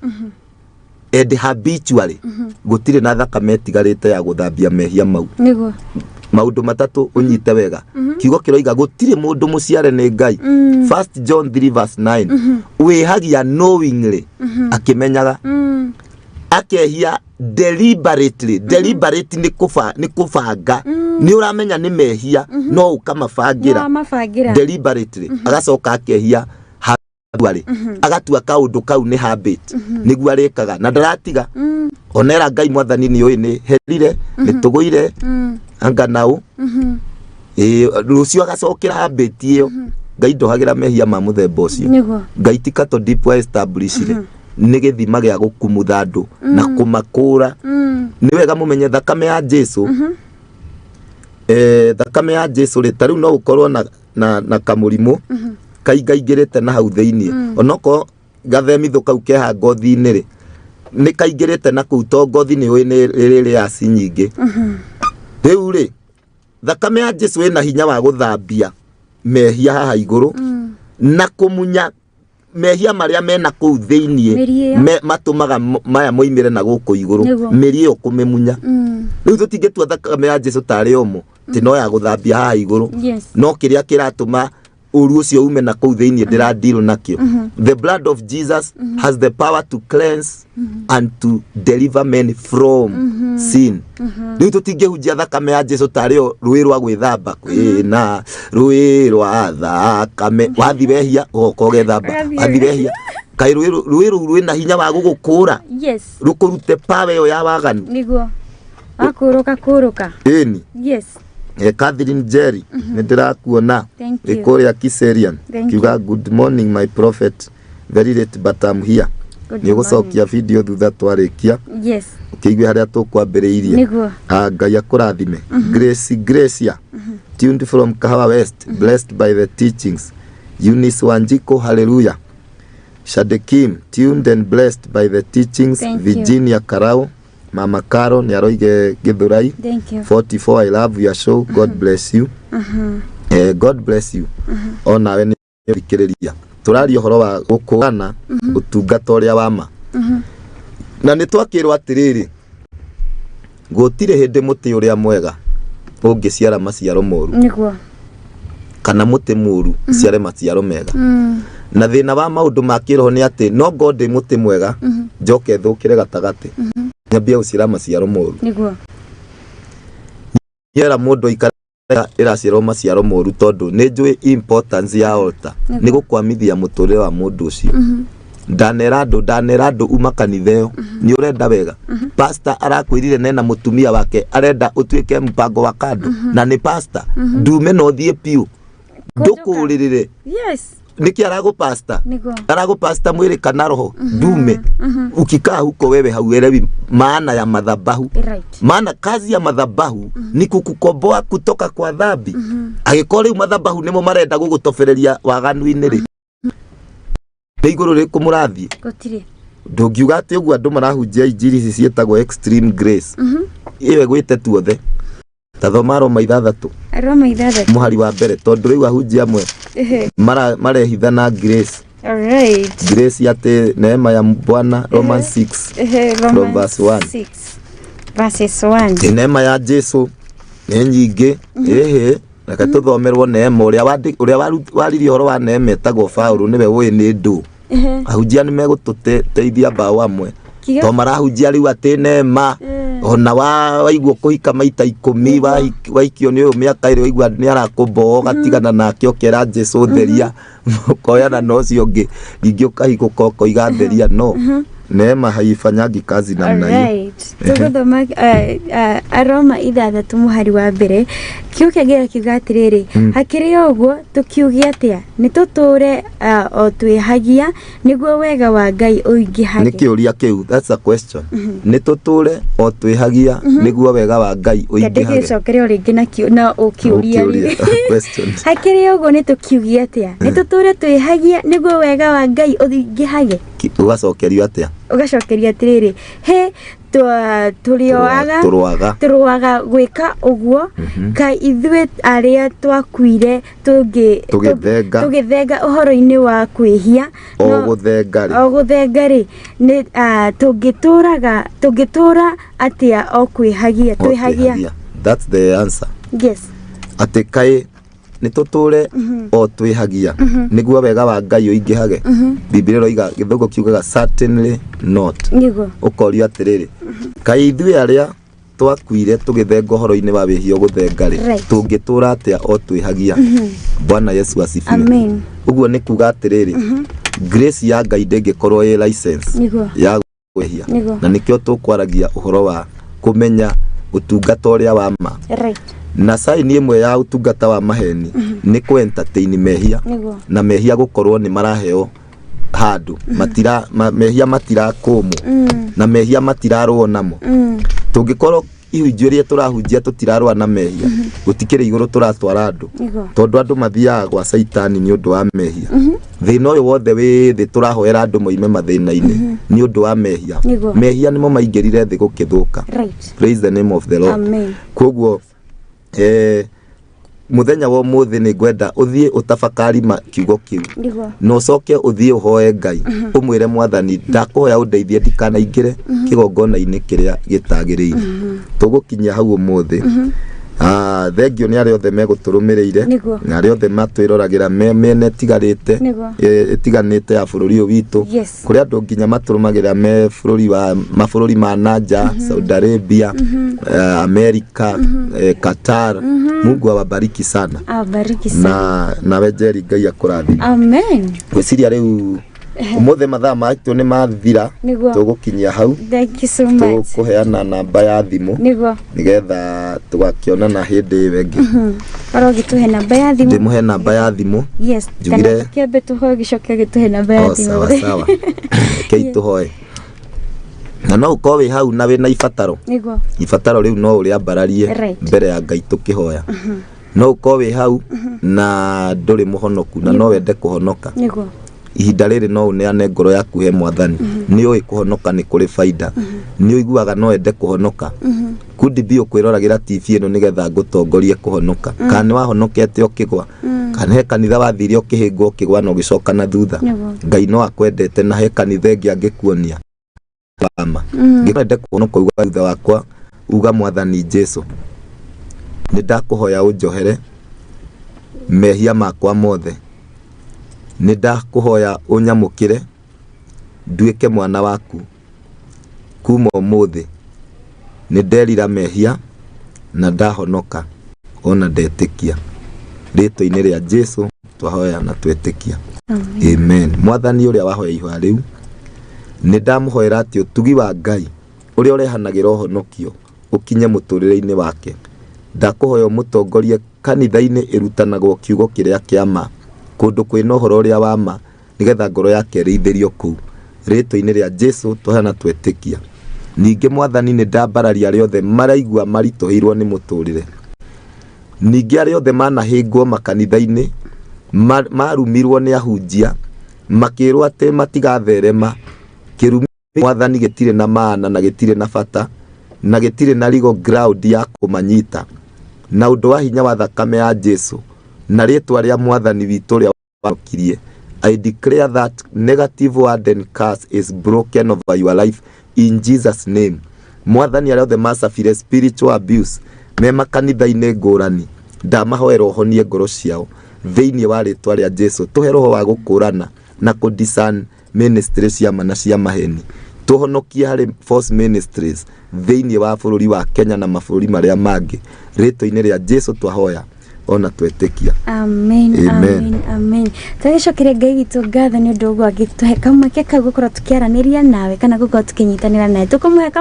and habitually gutire na thakame tigarite ya guthambia mehia mau. Maundu matatu unyite wega. Kiugo kiroiga gutire mundu muciare ni Ngai. 1 John 3:9 wihagia knowingly akimenyaga akehia deliberately. Deliberate ni kufanga ni uramenya ni mehia no ukamafangira deliberately agacoka akehia habitually agatua kaundu kau ni habit niguo arikaga na ndaratiga onera Ngai mwathani ni uyu ni herire ni tuguire anga nau rucio agacokera habit iyo Ngai ndohagira mehia ma muthemba ucio. Ngai tikato deep establishire ni githima gia gukumutha andu na kumakura. Ni wega mumenye thakame ya Jesu. Thakame ya Jesu ri tariu no ukorwo na kamurimu kaingaingirite na hau thiini onoko gathemithũ kau keha ngothi-ini ri ni kaingirite na kuu to ngothi ni uyu ni riri asi nyingi. Riu ri thakame ya Jesu ina hinya wa guthambia mehia haha iguru na kumunya mehia maria mena kuu thiini matumaga maya moimire na guku iguru meri yo kumemunya riu tutingetua thakame ya Jesu tari omo ti no ya guthambia haha iguru no kiria kiratuma uru ucio ume na kuu thiini ndira deal nakio. The blood of Jesus has the power to cleanse and to deliver men from sin. Riu tutingehunjia thakame ya Jesu tari o rui rwa gwithamba kwina rui rwa thakame wathi wehia gokogethamba wathi wehia kai rui rwina hinya wa gugukura rukurute pawe yo ya waganu niguo akuruka eni Catherine Njeri ndirakuona ikoria Kiserian kiuga good morning my prophet very late but I'm here ni gucokia video thutha twarikia ukiigwe haria tukwambiriirie Ngai akurathime Gracia tuned from Kahawa West blessed by the teachings Eunice Wanjiko hallelujah Shadekim tuned and blessed by the teachings Virginia Karau Mama Caro ni aroige Githurai 44 I love your show God bless you God bless you ona we ni rikiriria turari uhoro wa gukugana utungata uria wama na ni twakirwa atiriri gutire hindi muti uria mwega ungiciara maciaro moru niguo kana muti muru ciare maciaro mega na thina wa maundu makirho ni ati no God muti mwega njoke thukire gatagati nyambia ucira maciaro moru niguo yera mundu ikara iracira maciaro moru tondu ni njui importance ya altar ni gukwamithia muturire wa mundu ucio Danerado uma kanitheo ni urenda wega pastor arakwirire nena mutumia wake arenda utwike mpango wa kando na ni pastor ndume no thie piu ndukuririre niki arago pastor mwire kana roho ndume ukikaa huko wewe hauelewi maana ya madhabahu maana kazi ya madhabahu ni kukukomboa kutoka kwa dhambi agikore madhabahu nimo marenda gugutofereria waganu-ini ri iguru ri kumurathi gotire ndungiuga ati uguo andu marahunjia injiri ici cietagwo extreme grace iwe gwite tuothe tathoma Roma 6 muhari wa mbere tondu riu ahunjia amwe marehithana grace grace ati neema ya Bwana Romans 6 from verse 1 verses 1 neema ya Jesu ni nyingi reka tuthomerwo neema uria wariri horo wa neema etagwo Paulo niwe wi ni ndu ahunjia ni megututeithia bao amwe to marahunjia riu ati neema ona waigwo kuhika maita 10 waikio ni uyu miaka iri waigwa ni arakumbo gatigana nake okera Jesu theria koyana no cio ngi ringi ukahiko koiga theria no neema haifanyangi kazi namna hiyo tuguthoma Aroma 6 muhari wa mbere kiukiagira kigatiriri hakiri uguo tukiugia atia ni tuture o twihagia niguo wega wa Ngai uingihage ni kiuria kiu that's a question ni tuture o twihagia niguo wega wa Ngai uingihage ndikicokere ringi na kiu na ukiuria question hakiri uguo ni tukiugia atia ni tuture twihagia niguo wega wa Ngai uingihage ugacokerio atia ugacokeria atiriri he turwaga gwika uguo kai ithwe aria twakuire tugithenga uhoro-ini wa kwihia oguthenga ri ni tungitura atia o kwihagia twihagia that's the answer ati kai ni tuture o twihagia niguo wega wa Ngai uingihage Biblia roiga githugo kiugaga certainly not niguo ukorio atiriri kai ithwe aria twakuire tugithenga horo-ini wa wihio guthenga ri tungitura atia o twihagia Bwana Yesu asifiwe amen uguo ni kuga atiriri grace ya Ngai ndingikorwo ye license ya kwihia na nikio tukwaragia uhoro wa kumenya utungata uria wa ma na saini imwe ya utungata wa maheni ni ku entertain mehia na mehia gukorwo ni maraheo handu mehia matira kumu na mehia matirarwo namo tungikorwo ihunjia turahunjia tutirarwa na mehia gutikire iguru turatwara andu tondu andu mathiaga gwa Saitani ni undu wa mehia thina uyu wothe wi thi turahoera andu moime mathina-ini ni undu wa mehia mehia nimo maingirire thi gukithuka praise the name of the Lord koguo muthenya wa muthi ni ngwenda uthie utafakari kiugo kiu no coke uthie uhoe Ngai umwire Mwathani ndakuhoya undeithie ndikanaingire kigongona-ini kiria gitagiriire tugukinya hau umuthi thengio ni ari othe meguturumirire na ari othe matwirораgira mene tiganite ya bururi witu kuri andu nginya maturumagira me mabũrũri ma nanja Saudi Arabia America Qatar Mungu awabariki sana na we Njeri Ngai akurathi amen gwiciria riu umuthe mathaa maitu ni mathira tugukinyia hau thank you so much tukuheana namba ya thimu nigetha tugakionana hindi wengi arogituhe namba ya thimu ndimuhe namba ya thimu yes kana kiambe tuhoe gicoke gituhe namba ya thimu sawa kei tuhoe na no ukowe hau na wina ifataro riu no uri ambararie mbere ya Ngai tukihoya no ukowe hau na nduri muhonoku na no wende kuhonoka ihinda riri no uneane ngoro yaku he Mwathani ni oi kuhonoka ni kuri faida ni oiguaga no ende kuhonoka kundi bio kwirораgira TV ino nigetha ngutongorie kuhonoka kana wahonokete ukigwa kana he kanitha wathire ukihingwo ukigwa no gicoka na thutha Ngai no akwendete na he kanitha ingi angikuonia bama ngirende kuhonoka uga thutha wakwa uga Mwathani Jesu ni ndakuhoya unjohere mehia makwa mothe ni ndakuhoya unyamukire nduike mwana waku kuma umuthi ni nderira mehia na ndahonoka ona ndetikia ritwa-ini ria Jesu twahoya na twetikia amen Mwathani uria wahoya ihoya riu ni ndamuhoera ati utugi wa Ngai uria urehanagira uhonokio ukinye muturire-ini wake ndakuhoya mutongorie kanitha-ini irutanagwo kiugo kiria kiama kundu kwina uhoro uria wa ma nigetha ngoro yake riithirio kuu ritwa-ini ria Jesu twahoya twetikia ninge Mwathani ni ndambararia ari othe maraigua maritohirwo ni muturire ninge ari othe manahingwo makanitha-ini marumirwo ni ahunjia makirwo ati matigatherema kirumi Mwathani gitire na maana na gitire na bata na gitire na legal ground ya kumanyita na undu wa hinya wa thakame ya Jesu na ritwa ria Mwathani witu ria wakirie I declare that negative word and curse is broken over your life in Jesus name. Mwathani ari othe macabire spiritual abuse me makanitha-ini ngurani ndamahoera uhonie ngoro ciao thiini wa ritwa ria Jesu tuhe roho wa gukurana na kudiscern ministry cia mana cia maheni tuhonokie hari false ministries thiini wa bururi wa Kenya na mabũrũri maria mangi ritwa-ini ria Jesu twahoya ona twetikia amen amen amen tagicokere Ngai witu ngatho ni undu uguo agituhe kamweke kau gukorwo tukiaraniria nawe kana gukorwo tukinyitanira nawe tukumuhe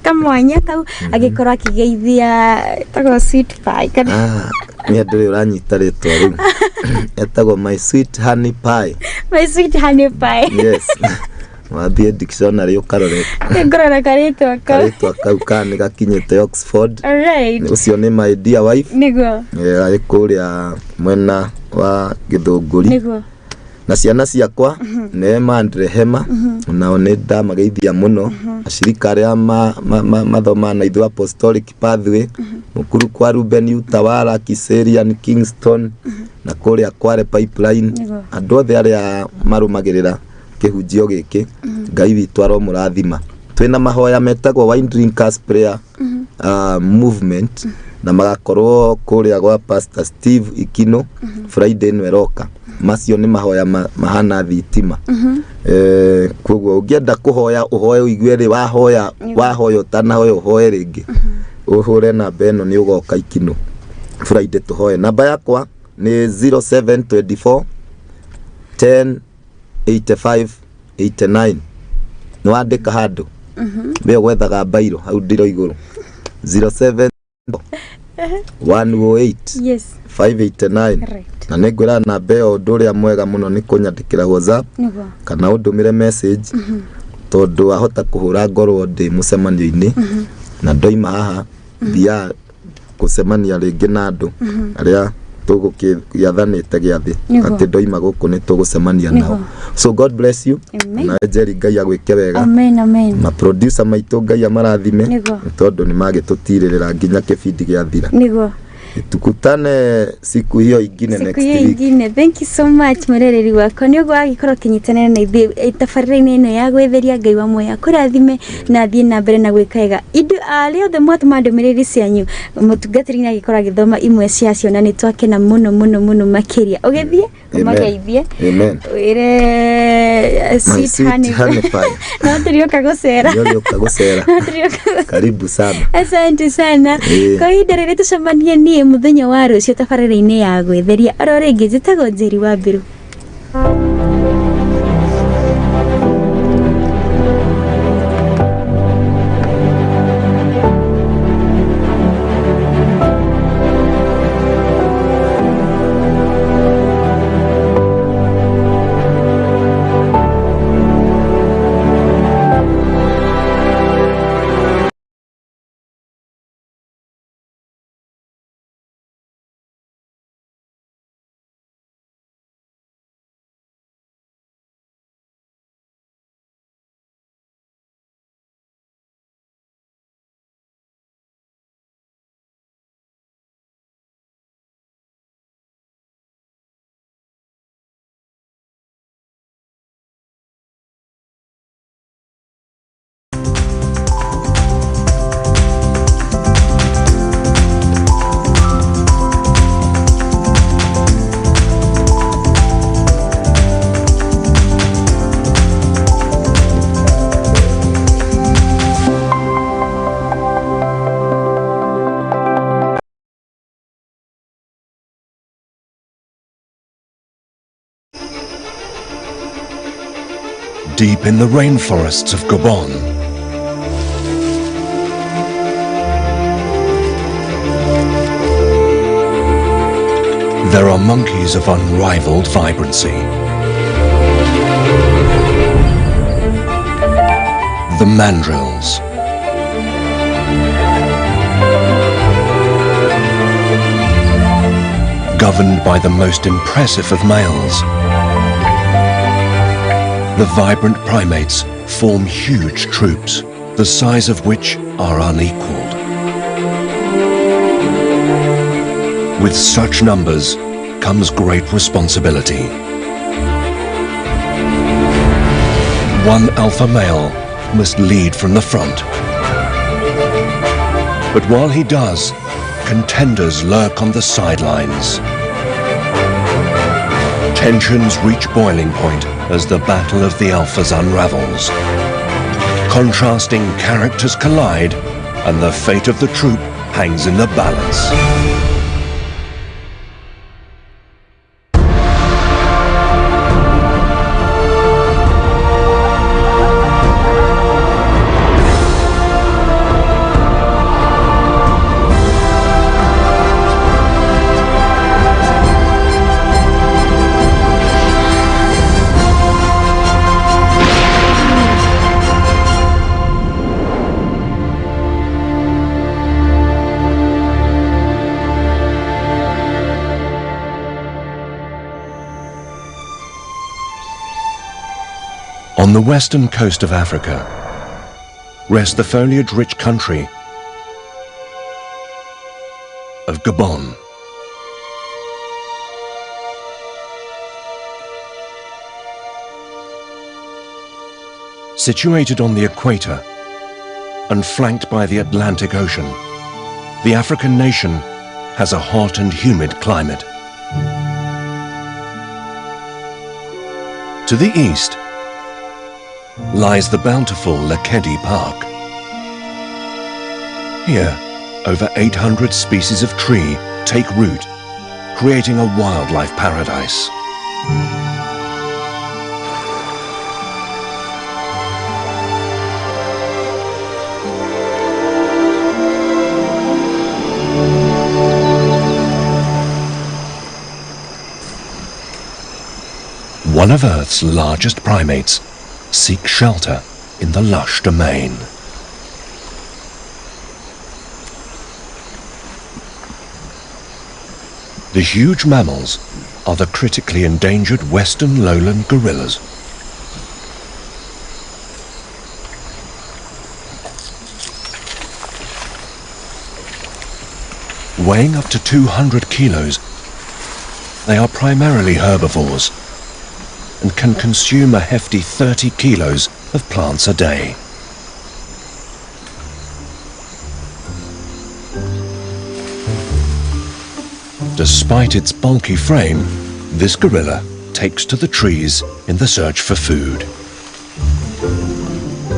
kamwanya kau agikorwo akigeithia tago sweet pie kana ni nduri uranyita ritwa riu etagwo my sweet honey pie yes wathie dictionary ukarore ngorora karitwa kau kani gakinyite Oxford alright ucio ni my dear wife niguo ari kuria mwena wa Githunguri niguo na ciana ciakwa Neema and Rehema nao ni ndamageithia muno ashirika aria mathoma na ithu apostolic pathway mukuru kwa Ruben Utawala Kiseria and Kingston na kuria Kware pipeline andu othe aria marumagirira kihunjio giki Ngai witu aromurathima twina mahoya metagwo wine drinkers prayer movement na magakorwo kuria gwa Pastor Steve Ikino Friday nweroka macio ni mahoya mahana thitima koguo ungienda kuhoya uhoye uigue ri wahoya utanahoya uhoye ringi uhure namba eno ni ugoka Ikino Friday tuhoye namba yakwa ni 0724 10 85 89 no andika handu we gwethaga bairo hau ndiro iguru 07 108 yes 589 na ningwira namba yo nduria mwega muno ni kunyandikira WhatsApp kana undumire message tondu ahota kuhura ngorwo ndi mucemanio-ini na ndoima haha thia kucemania ringi na andu aria tugukiathanite giathi ati ndoima guku ni tugucemania nao so God bless you na Njeri Ngai agwike wega amen amen ma producer maitu Ngai amarathime tondu ni magitutirira nginya kibindi giathira niguo Tukutane siku hiyo ingine next week. Thank you so much murereri wako ni ogwa gikoro kinyitanira na ithe tabarira-ini ino ya gwitheria Ngai wa moya kurathime na thie na mbere na gwikaiga indu alio the mot mandumiriri cianyu mutungatiri-ini agikora githoma imwe cia cio na nitwakena muno makiria ugithie umageithie Amen. Ire sweet honey pie na turioka gocera Karibu sana. Asante sana. Kwa ihinda rĩrĩ tucemanie niĩ mũthenya wa rũciũ tabarĩra-inĩ ya gwĩtheria. Oro rĩngĩ njĩtagwo Njeri Wa Mbiru. Deep in the rainforests of Gabon, there are monkeys of unrivaled vibrancy. The mandrills. Governed by the most impressive of males, the vibrant primates form huge troops, the size of which are unequaled. With such numbers comes great responsibility. One alpha male must lead from the front. But while he does, contenders lurk on the sidelines. Tensions reach boiling point as the battle of the alphas unravels. Contrasting characters collide, and the fate of the troop hangs in the balance. On the western coast of Africa rests the foliage-rich country of Gabon. Situated on the equator and flanked by the Atlantic Ocean, the African nation has a hot and humid climate. To the east lies the bountiful Lekedi Park. Here, over 800 species of tree take root, creating a wildlife paradise. One of Earth's largest primates seek shelter in the lush domain. The huge mammals are the critically endangered western lowland gorillas. weighing up to 200 kilos, they are primarily herbivores and can consume a hefty 30 kilos of plants a day. Despite its bulky frame, this gorilla takes to the trees in the search for food.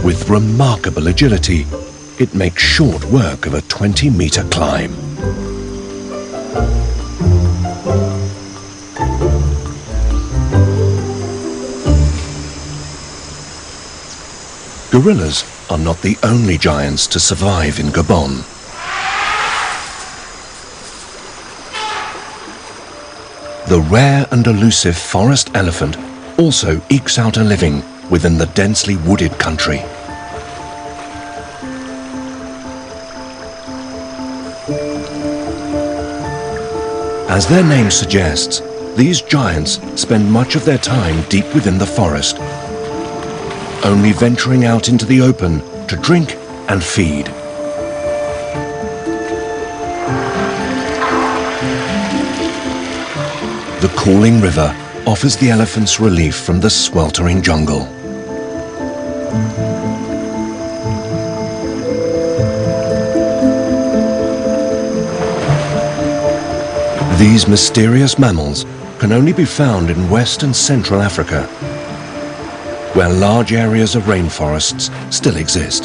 With remarkable agility, it makes short work of a 20-meter climb. Gorillas are not the only giants to survive in Gabon. The rare and elusive forest elephant also ekes out a living within the densely wooded country. As their name suggests, these giants spend much of their time deep within the forest, only venturing out into the open to drink and feed. The cooling river offers the elephants relief from the sweltering jungle. These mysterious mammals can only be found in West and Central Africa, where large areas of rainforests still exist.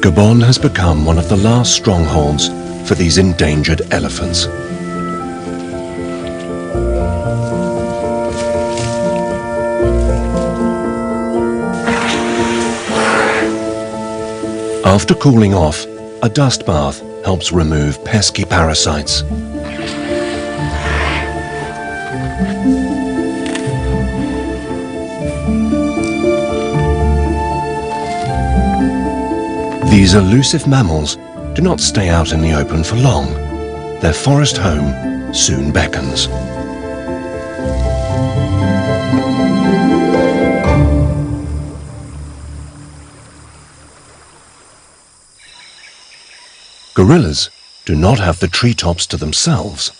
Gabon has become one of the last strongholds for these endangered elephants. After cooling off, a dust bath helps remove pesky parasites. These elusive mammals do not stay out in the open for long. Their forest home soon beckons. Gorillas do not have the treetops to themselves.